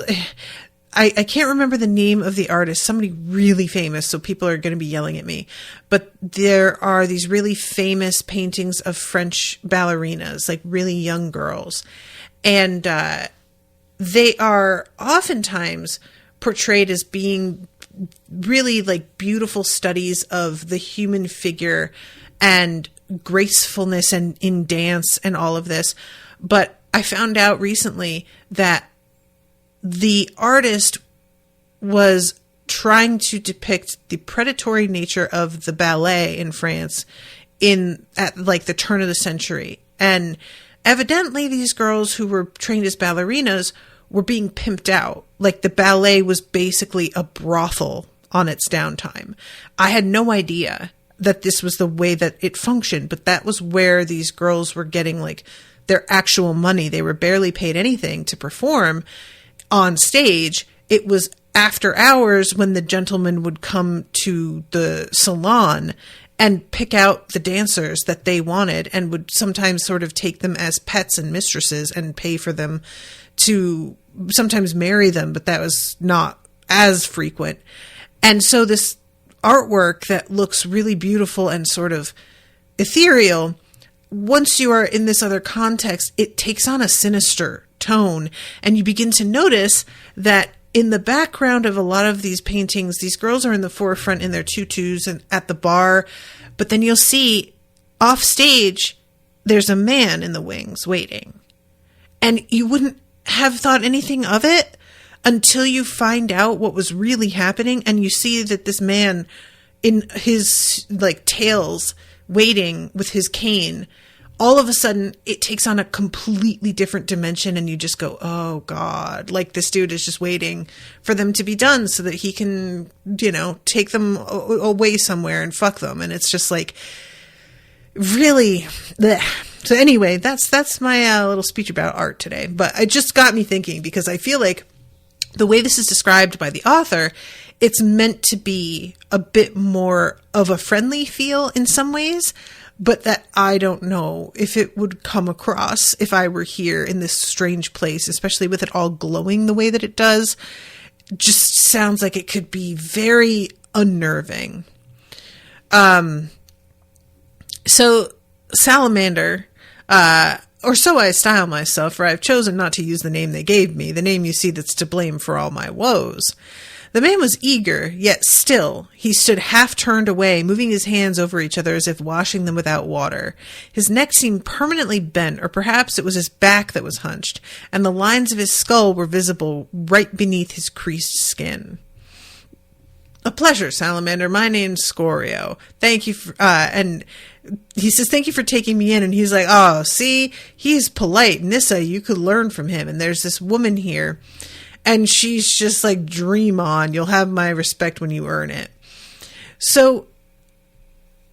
I can't remember the name of the artist, somebody really famous, so people are going to be yelling at me. But there are these really famous paintings of French ballerinas, like really young girls. And they are oftentimes portrayed as being really like beautiful studies of the human figure and gracefulness and in dance and all of this. But I found out recently that the artist was trying to depict the predatory nature of the ballet in France at like the turn of the century. And evidently these girls who were trained as ballerinas were being pimped out. Like the ballet was basically a brothel on its downtime. I had no idea that this was the way that it functioned, but that was where these girls were getting like their actual money. They were barely paid anything to perform on stage. It was after hours when the gentleman would come to the salon and pick out the dancers that they wanted, and would sometimes sort of take them as pets and mistresses and pay for them to sometimes marry them, but that was not as frequent. And so this artwork that looks really beautiful and sort of ethereal, once you are in this other context, it takes on a sinister tone, and you begin to notice that in the background of a lot of these paintings, these girls are in the forefront in their tutus and at the bar, but then you'll see off stage, there's a man in the wings waiting. And you wouldn't have thought anything of it until you find out what was really happening, and you see that this man in his tails waiting with his cane, all of a sudden it takes on a completely different dimension, and you just go, oh God, this dude is just waiting for them to be done so that he can, take them away somewhere and fuck them. And it's just really bleh. So anyway, that's my little speech about art today, but it just got me thinking, because I feel like the way this is described by the author, it's meant to be a bit more of a friendly feel in some ways, but that I don't know if it would come across if I were here in this strange place, especially with it all glowing the way that it does. Just sounds like it could be very unnerving. So Salamander, or so I style myself, for I've chosen not to use the name they gave me, the name you see that's to blame for all my woes. The man was eager, yet still. He stood half turned away, moving his hands over each other as if washing them without water. His neck seemed permanently bent, or perhaps it was his back that was hunched, and the lines of his skull were visible right beneath his creased skin. A pleasure, Salamander. My name's Scorio. Thank you for, and he says, thank you for taking me in. And he's like, oh, see, he's polite. Nissa, you could learn from him. And there's this woman here, and she's just dream on. You'll have my respect when you earn it. So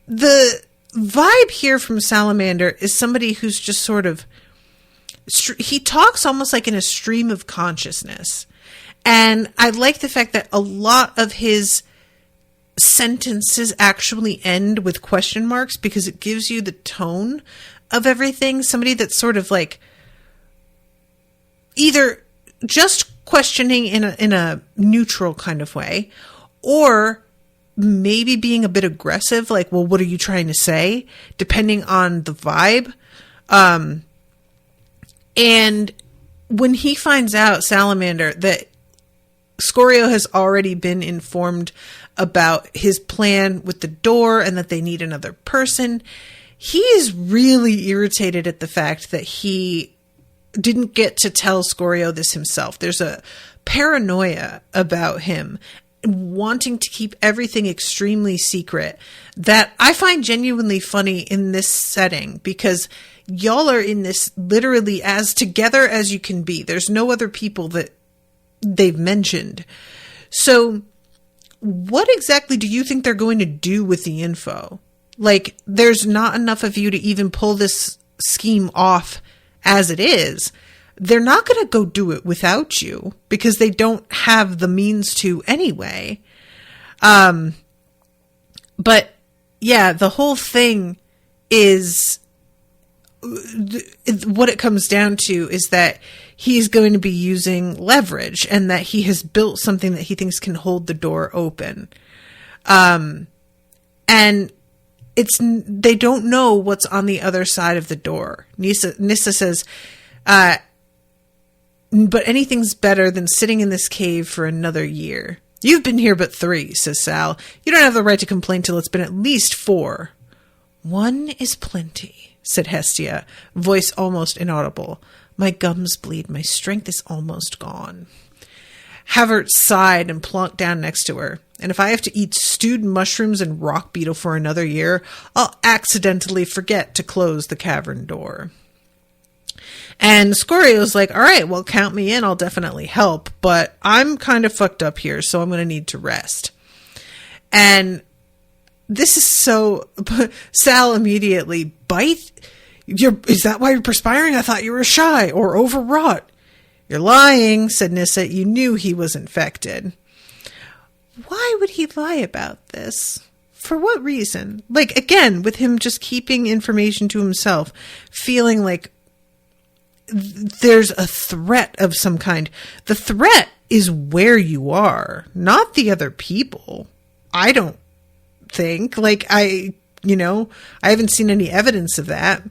the vibe here from Salamander is somebody who's just sort of, he talks almost like in a stream of consciousness. And I like the fact that a lot of his sentences actually end with question marks, because it gives you the tone of everything. Somebody that's sort of either just questioning in a neutral kind of way, or maybe being a bit aggressive, well, what are you trying to say? Depending on the vibe. And when he finds out, Salamander, that Scorio has already been informed about his plan with the door and that they need another person, he is really irritated at the fact that he didn't get to tell Scorio this himself. There's a paranoia about him wanting to keep everything extremely secret that I find genuinely funny in this setting, because y'all are in this literally as together as you can be. There's no other people that they've mentioned. So what exactly do you think they're going to do with the info? There's not enough of you to even pull this scheme off as it is. They're not going to go do it without you, because they don't have the means to anyway. But yeah, the whole thing is, what it comes down to is that he's going to be using leverage, and that he has built something that he thinks can hold the door open. And they don't know what's on the other side of the door. Nissa says, but anything's better than sitting in this cave for another year. You've been here but 3, says Sal. You don't have the right to complain till it's been at least 4. 1 is plenty, said Hestia, voice almost inaudible. My gums bleed. My strength is almost gone. Havert sighed and plonked down next to her. And if I have to eat stewed mushrooms and rock beetle for another year, I'll accidentally forget to close the cavern door. And Scorio's like, all right, well, count me in. I'll definitely help, but I'm kind of fucked up here, so I'm going to need to rest. And this is so... Sal immediately, bite? Is that why you're perspiring? I thought you were shy or overwrought. You're lying, said Nissa. You knew he was infected. Why would he lie about this? For what reason? Like, again, with him just keeping information to himself, feeling like there's a threat of some kind. The threat is where you are, not the other people. I don't think. Like, I haven't seen any evidence of that.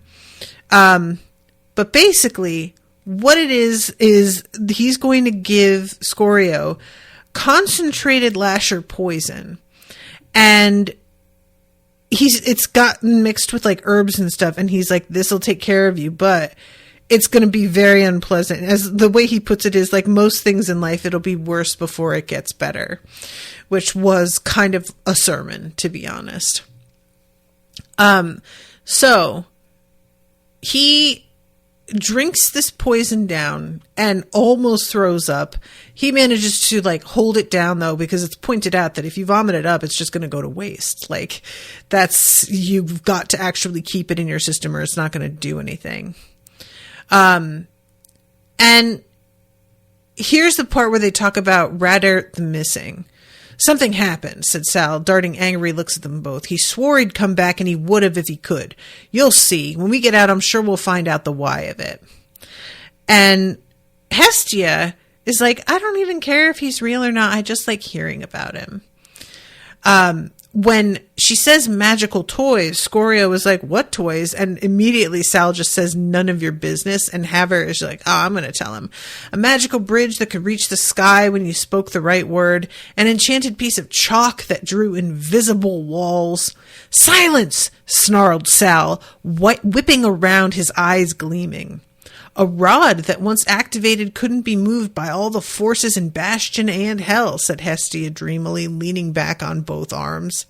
But basically, what it is he's going to give Scorio concentrated lasher poison. And it's gotten mixed with like herbs and stuff. And he's like, this will take care of you, but it's going to be very unpleasant. As the way he puts it is like most things in life, it'll be worse before it gets better, which was kind of a sermon, to be honest. So he drinks this poison down and almost throws up. He manages to like hold it down though, because it's pointed out that if you vomit it up, it's just going to go to waste. Like you've got to actually keep it in your system or it's not going to do anything. And here's the part where they talk about Radert the missing. Something happened, said Sal, darting angry looks at them both. He swore he'd come back, and he would have if he could. You'll see. When we get out, I'm sure we'll find out the why of it. And Hestia is like, I don't even care if he's real or not. I just like hearing about him. When she says magical toys, Scorio was like, what toys? And immediately Sal just says, none of your business. And Haver is like, oh, I'm going to tell him. A magical bridge that could reach the sky when you spoke the right word. An enchanted piece of chalk that drew invisible walls. Silence, snarled Sal, whipping around, his eyes gleaming. A rod that once activated couldn't be moved by all the forces in Bastion and Hell, said Hestia dreamily, leaning back on both arms.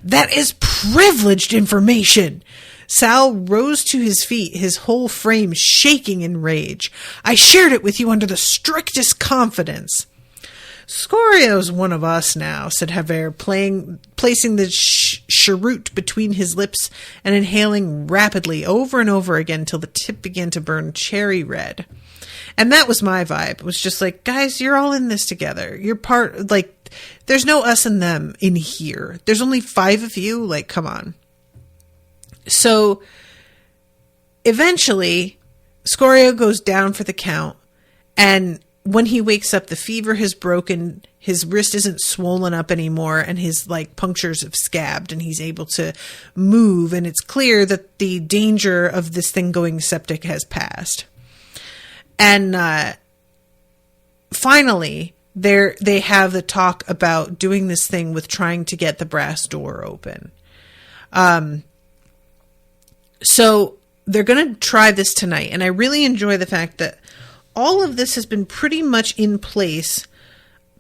That is privileged information! Sal rose to his feet, his whole frame shaking in rage. I shared it with you under the strictest confidence. Scorio's one of us now, said Haver, placing the cheroot between his lips and inhaling rapidly over and over again till the tip began to burn cherry red. And that was my vibe. It was just like, guys, you're all in this together. You're part, like, there's no us and them in here. There's only 5 of you. Like, come on. So eventually, Scorio goes down for the count, and when he wakes up, the fever has broken, his wrist isn't swollen up anymore, and his like punctures have scabbed, and he's able to move, and it's clear that the danger of this thing going septic has passed. And finally, they have the talk about doing this thing with trying to get the brass door open. So they're going to try this tonight, and I really enjoy the fact that all of this has been pretty much in place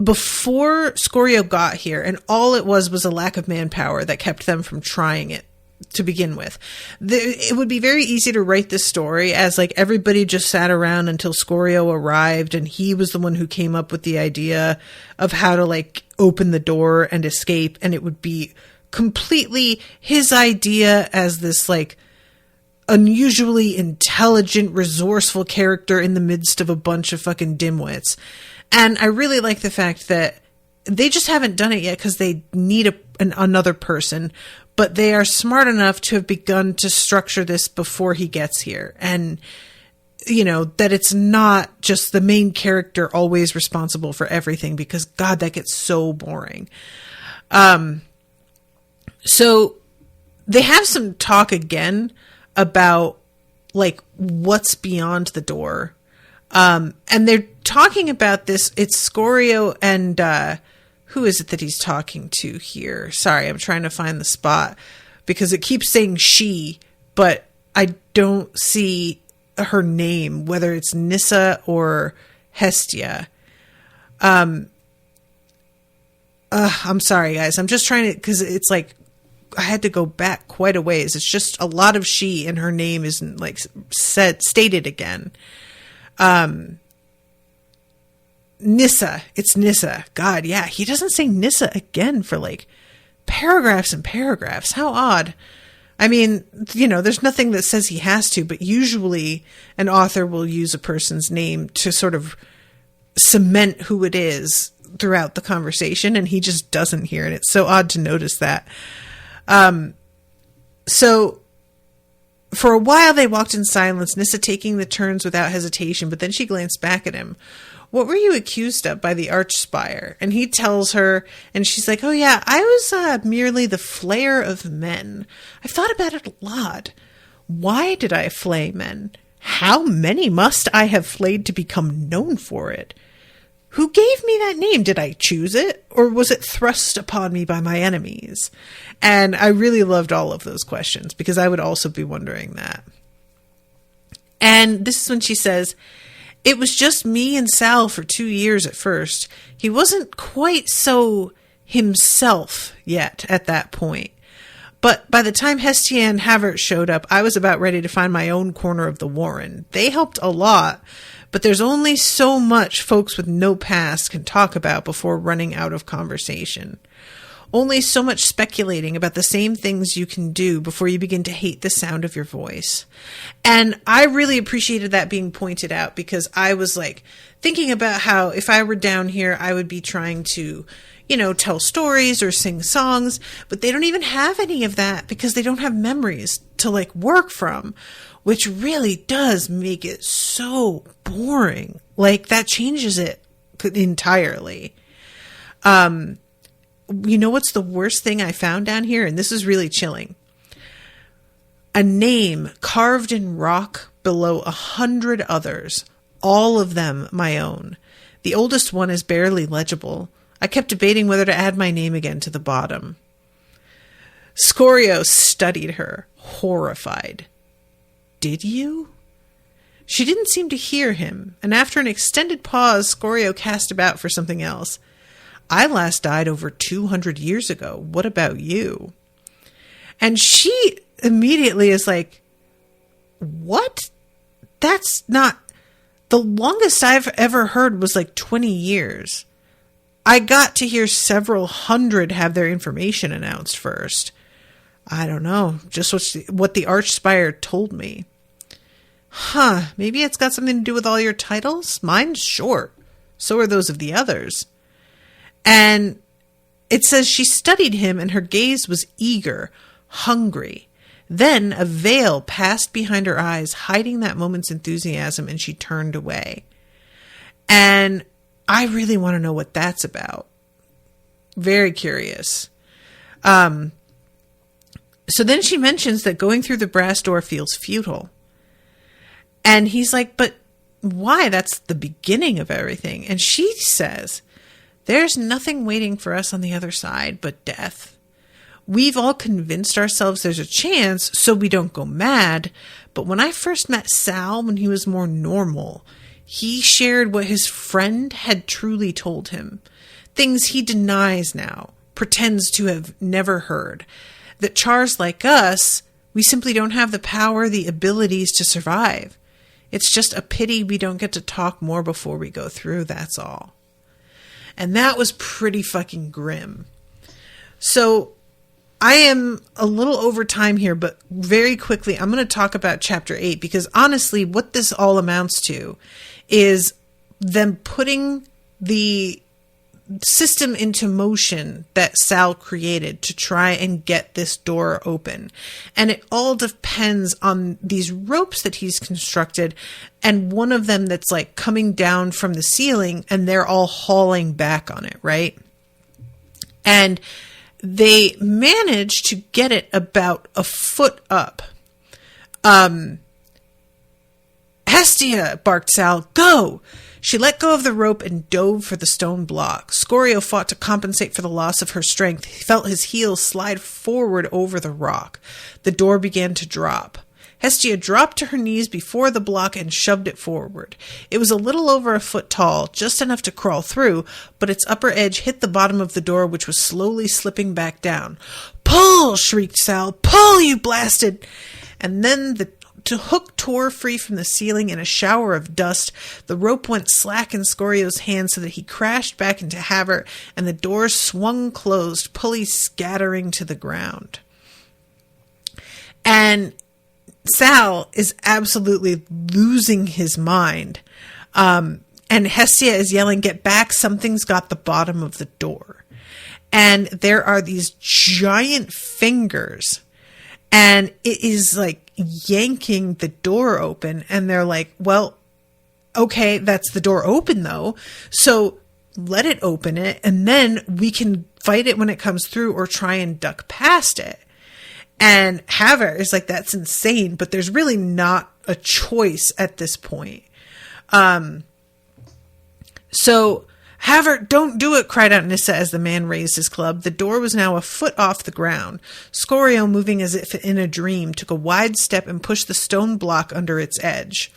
before Scorio got here, and all it was a lack of manpower that kept them from trying it to begin with. It would be very easy to write this story as like everybody just sat around until Scorio arrived, and he was the one who came up with the idea of how to like open the door and escape, and it would be completely his idea as this like unusually intelligent, resourceful character in the midst of a bunch of fucking dimwits. And I really like the fact that they just haven't done it yet because they need another person, but they are smart enough to have begun to structure this before he gets here. And, you know, that it's not just the main character always responsible for everything, because God, that gets so boring. So they have some talk again about like what's beyond the door. And they're talking about this. It's Scorio and, who is it that he's talking to here? Sorry, I'm trying to find the spot because it keeps saying she, but I don't see her name, whether it's Nissa or Hestia. I'm sorry, guys. I'm just trying to, because it's like, I had to go back quite a ways. It's just a lot of she, and her name isn't like stated again. Nissa. It's Nissa. God, yeah. He doesn't say Nissa again for like paragraphs and paragraphs. How odd. I mean, you know, there's nothing that says he has to, but usually an author will use a person's name to sort of cement who it is throughout the conversation, and he just doesn't here. And it's so odd to notice that. So for a while they walked in silence, Nissa taking the turns without hesitation, but then she glanced back at him. What were you accused of by the Archspire? And he tells her, and she's like, oh yeah, I was merely the flayer of men. I've thought about it a lot. Why did I flay men? How many must I have flayed to become known for it? Who gave me that name? Did I choose it? Or was it thrust upon me by my enemies? And I really loved all of those questions because I would also be wondering that. And this is when she says, it was just me and Sal for 2 years at first. He wasn't quite so himself yet at that point. But by the time Hestia and Havert showed up, I was about ready to find my own corner of the Warren. They helped a lot, but there's only so much folks with no past can talk about before running out of conversation. Only so much speculating about the same things you can do before you begin to hate the sound of your voice. And I really appreciated that being pointed out because I was like thinking about how if I were down here, I would be trying to, tell stories or sing songs, but they don't even have any of that because they don't have memories to work from, which really does make it so boring. That changes it entirely. You know what's the worst thing I found down here? And this is really chilling. A name carved in rock below 100 others, all of them my own. The oldest one is barely legible. I kept debating whether to add my name again to the bottom. Scorio studied her, horrified. Did you? She didn't seem to hear him, and after an extended pause, Scorio cast about for something else. I last died over 200 years ago. What about you? And she immediately is like, what? That's not... The longest I've ever heard was 20 years. I got to hear several hundred have their information announced first. I don't know. Just what the Archspire told me. Huh. Maybe it's got something to do with all your titles? Mine's short. So are those of the others. And it says she studied him and her gaze was eager, hungry. Then a veil passed behind her eyes, hiding that moment's enthusiasm, and she turned away. And I really want to know what that's about. Very curious. So then she mentions that going through the brass door feels futile. And he's like, but why? That's the beginning of everything. And she says, there's nothing waiting for us on the other side but death. We've all convinced ourselves there's a chance so we don't go mad. But when I first met Sal, when he was more normal, he shared what his friend had truly told him. Things he denies now, pretends to have never heard. That chars like us, we simply don't have the power, the abilities to survive. It's just a pity we don't get to talk more before we go through, that's all. And that was pretty fucking grim. So I am a little over time here, but very quickly, I'm going to talk about Chapter 8 because honestly, what this all amounts to is them putting the system into motion that Sal created to try and get this door open. And it all depends on these ropes that he's constructed, and one of them that's coming down from the ceiling and they're all hauling back on it, right? And they managed to get it about a foot up. Hestia, barked Sal, go! She let go of the rope and dove for the stone block. Scorio fought to compensate for the loss of her strength. He felt his heels slide forward over the rock. The door began to drop. Hestia dropped to her knees before the block and shoved it forward. It was a little over a foot tall, just enough to crawl through, but its upper edge hit the bottom of the door, which was slowly slipping back down. Pull! Shrieked Sal. Pull, you blasted! And then the hook tore free from the ceiling in a shower of dust. The rope went slack in Scorio's hand so that he crashed back into Havert, and the door swung closed, pulleys scattering to the ground. And Sal is absolutely losing his mind. And Hestia is yelling, get back, something's got the bottom of the door. and there are these giant fingers, and it is like yanking the door open, and they're like, well, okay, that's the door open though, so let it open it, and then we can fight it when it comes through or try and duck past it. And Havert is like, that's insane, but there's really not a choice at this point. So Havert, don't do it, cried out Nissa as the man raised his club. The door was now a foot off the ground. Scorio, moving as if in a dream, took a wide step and pushed the stone block under its edge.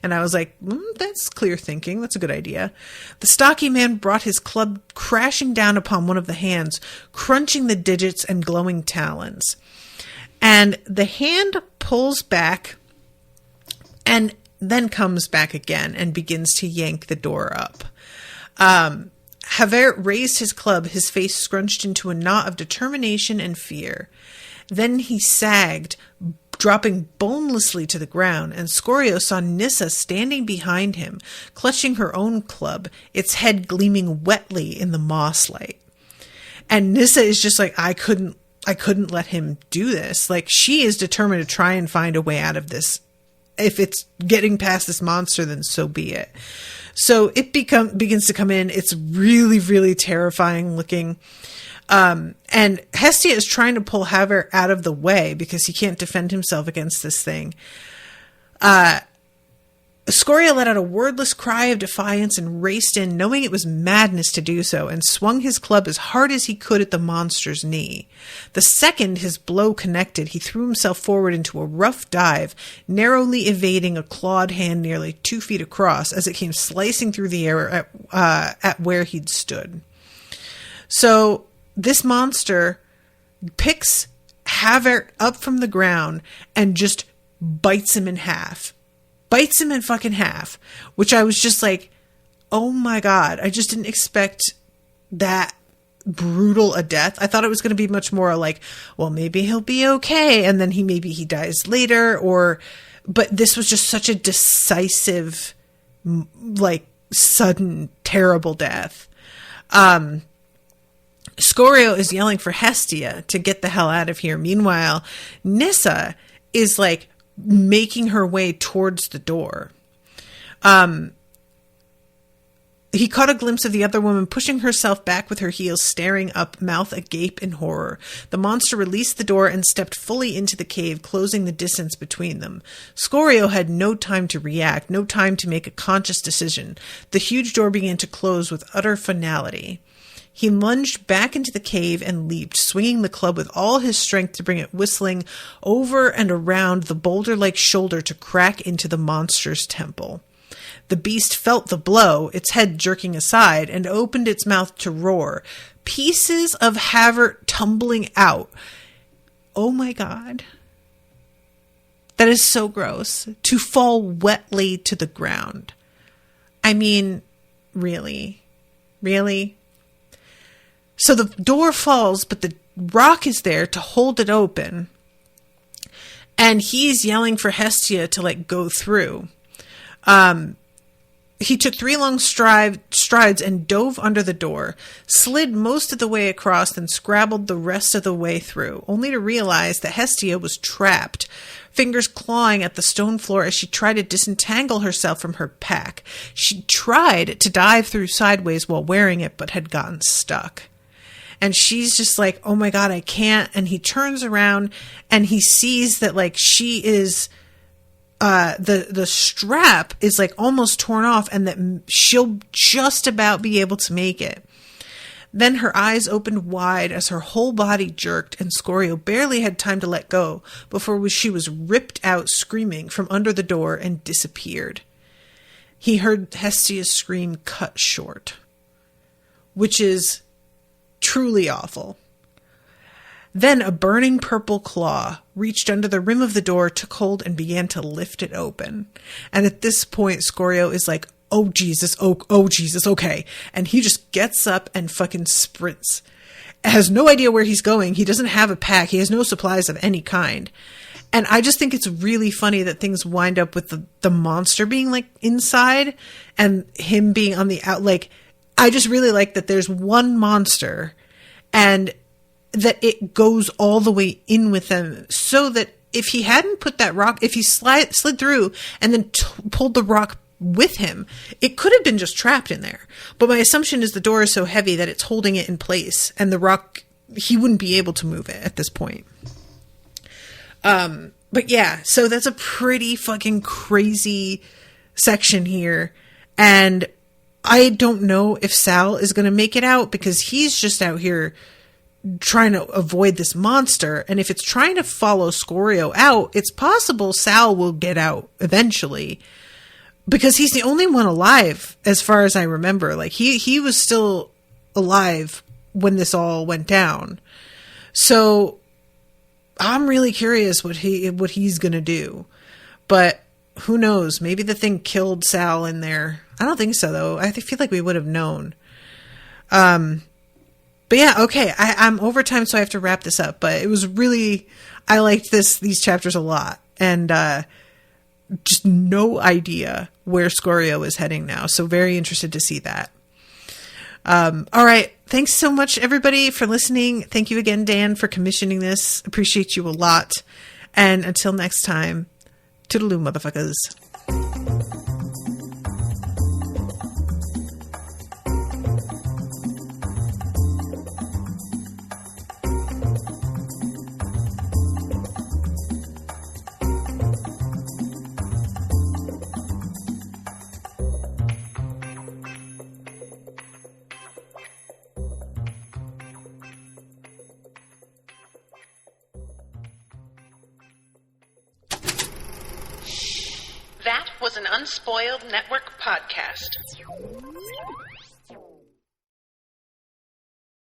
And I was like, that's clear thinking. That's a good idea. The stocky man brought his club crashing down upon one of the hands, crunching the digits and glowing talons. And the hand pulls back and then comes back again and begins to yank the door up. Havert raised his club, his face scrunched into a knot of determination and fear. Then he sagged, dropping bonelessly to the ground, and Scorio saw Nissa standing behind him, clutching her own club, its head gleaming wetly in the moss light. And Nissa is just like, I couldn't let him do this. Like, she is determined to try and find a way out of this. If it's getting past this monster, then so be it. So it begins to come in. It's really, really terrifying looking. And Hestia is trying to pull Havert out of the way because he can't defend himself against this thing. Scorio let out a wordless cry of defiance and raced in, knowing it was madness to do so, and swung his club as hard as he could at the monster's knee. The second his blow connected, he threw himself forward into a rough dive, narrowly evading a clawed hand nearly 2 feet across as it came slicing through the air at where he'd stood. So this monster picks Havert up from the ground and just bites him in half. Bites him in fucking half, which I was just like, oh my God, I just didn't expect that brutal a death. I thought it was going to be much more like, well, maybe he'll be okay, and then maybe he dies later, but this was just such a decisive, like, sudden, terrible death. Scorio is yelling for Hestia to get the hell out of here. Meanwhile, Nissa is like making her way towards the door. He caught a glimpse of the other woman pushing herself back with her heels, staring up, mouth agape in horror. The monster released the door and stepped fully into the cave, closing the distance between them. Scorio had no time to react, no time to make a conscious decision. The huge door began to close with utter finality. He lunged back into the cave and leaped, swinging the club with all his strength to bring it whistling over and around the boulder-like shoulder to crack into the monster's temple. The beast felt the blow, its head jerking aside, and opened its mouth to roar, pieces of Havert tumbling out. Oh my God. That is so gross. To fall wetly to the ground. I mean, really? Really? So the door falls, but the rock is there to hold it open. And he's yelling for Hestia to, like, go through. He took 3 long strides and dove under the door, slid most of the way across, then scrabbled the rest of the way through, only to realize that Hestia was trapped, fingers clawing at the stone floor as she tried to disentangle herself from her pack. She tried to dive through sideways while wearing it, but had gotten stuck. And she's just like, oh my God, I can't. And he turns around and he sees that, like, she is, the strap is, like, almost torn off and that she'll just about be able to make it. Then her eyes opened wide as her whole body jerked, and Scorio barely had time to let go before she was ripped out screaming from under the door and disappeared. He heard Hestia's scream cut short, which is truly awful. Then a burning purple claw reached under the rim of the door, took hold, and began to lift it open. And at this point, Scorio is like, oh Jesus, oh Jesus, okay. And he just gets up and fucking sprints. Has no idea where he's going. He doesn't have a pack. He has no supplies of any kind. And I just think it's really funny that things wind up with the monster being, like, inside and him being on the out, like, I just really like that there's one monster and that it goes all the way in with them, so that if he hadn't put that rock, if he slid through and then pulled the rock with him, it could have been just trapped in there. But my assumption is the door is so heavy that it's holding it in place, and the rock, he wouldn't be able to move it at this point. But yeah, so that's a pretty fucking crazy section here. And I don't know if Sal is going to make it out, because he's just out here trying to avoid this monster. And if it's trying to follow Scorio out, it's possible Sal will get out eventually, because he's the only one alive as far as I remember. Like he was still alive when this all went down. So I'm really curious what he's going to do. But who knows? Maybe the thing killed Sal in there. I don't think so, though. I feel like we would have known. But yeah, okay. I'm over time, so I have to wrap this up. But it was really, I liked these chapters a lot. And just no idea where Scorio is heading now. So very interested to see that. All right. Thanks so much, everybody, for listening. Thank you again, Dan, for commissioning this. Appreciate you a lot. And until next time, toodaloo, motherfuckers. That was an Unspoiled Network podcast.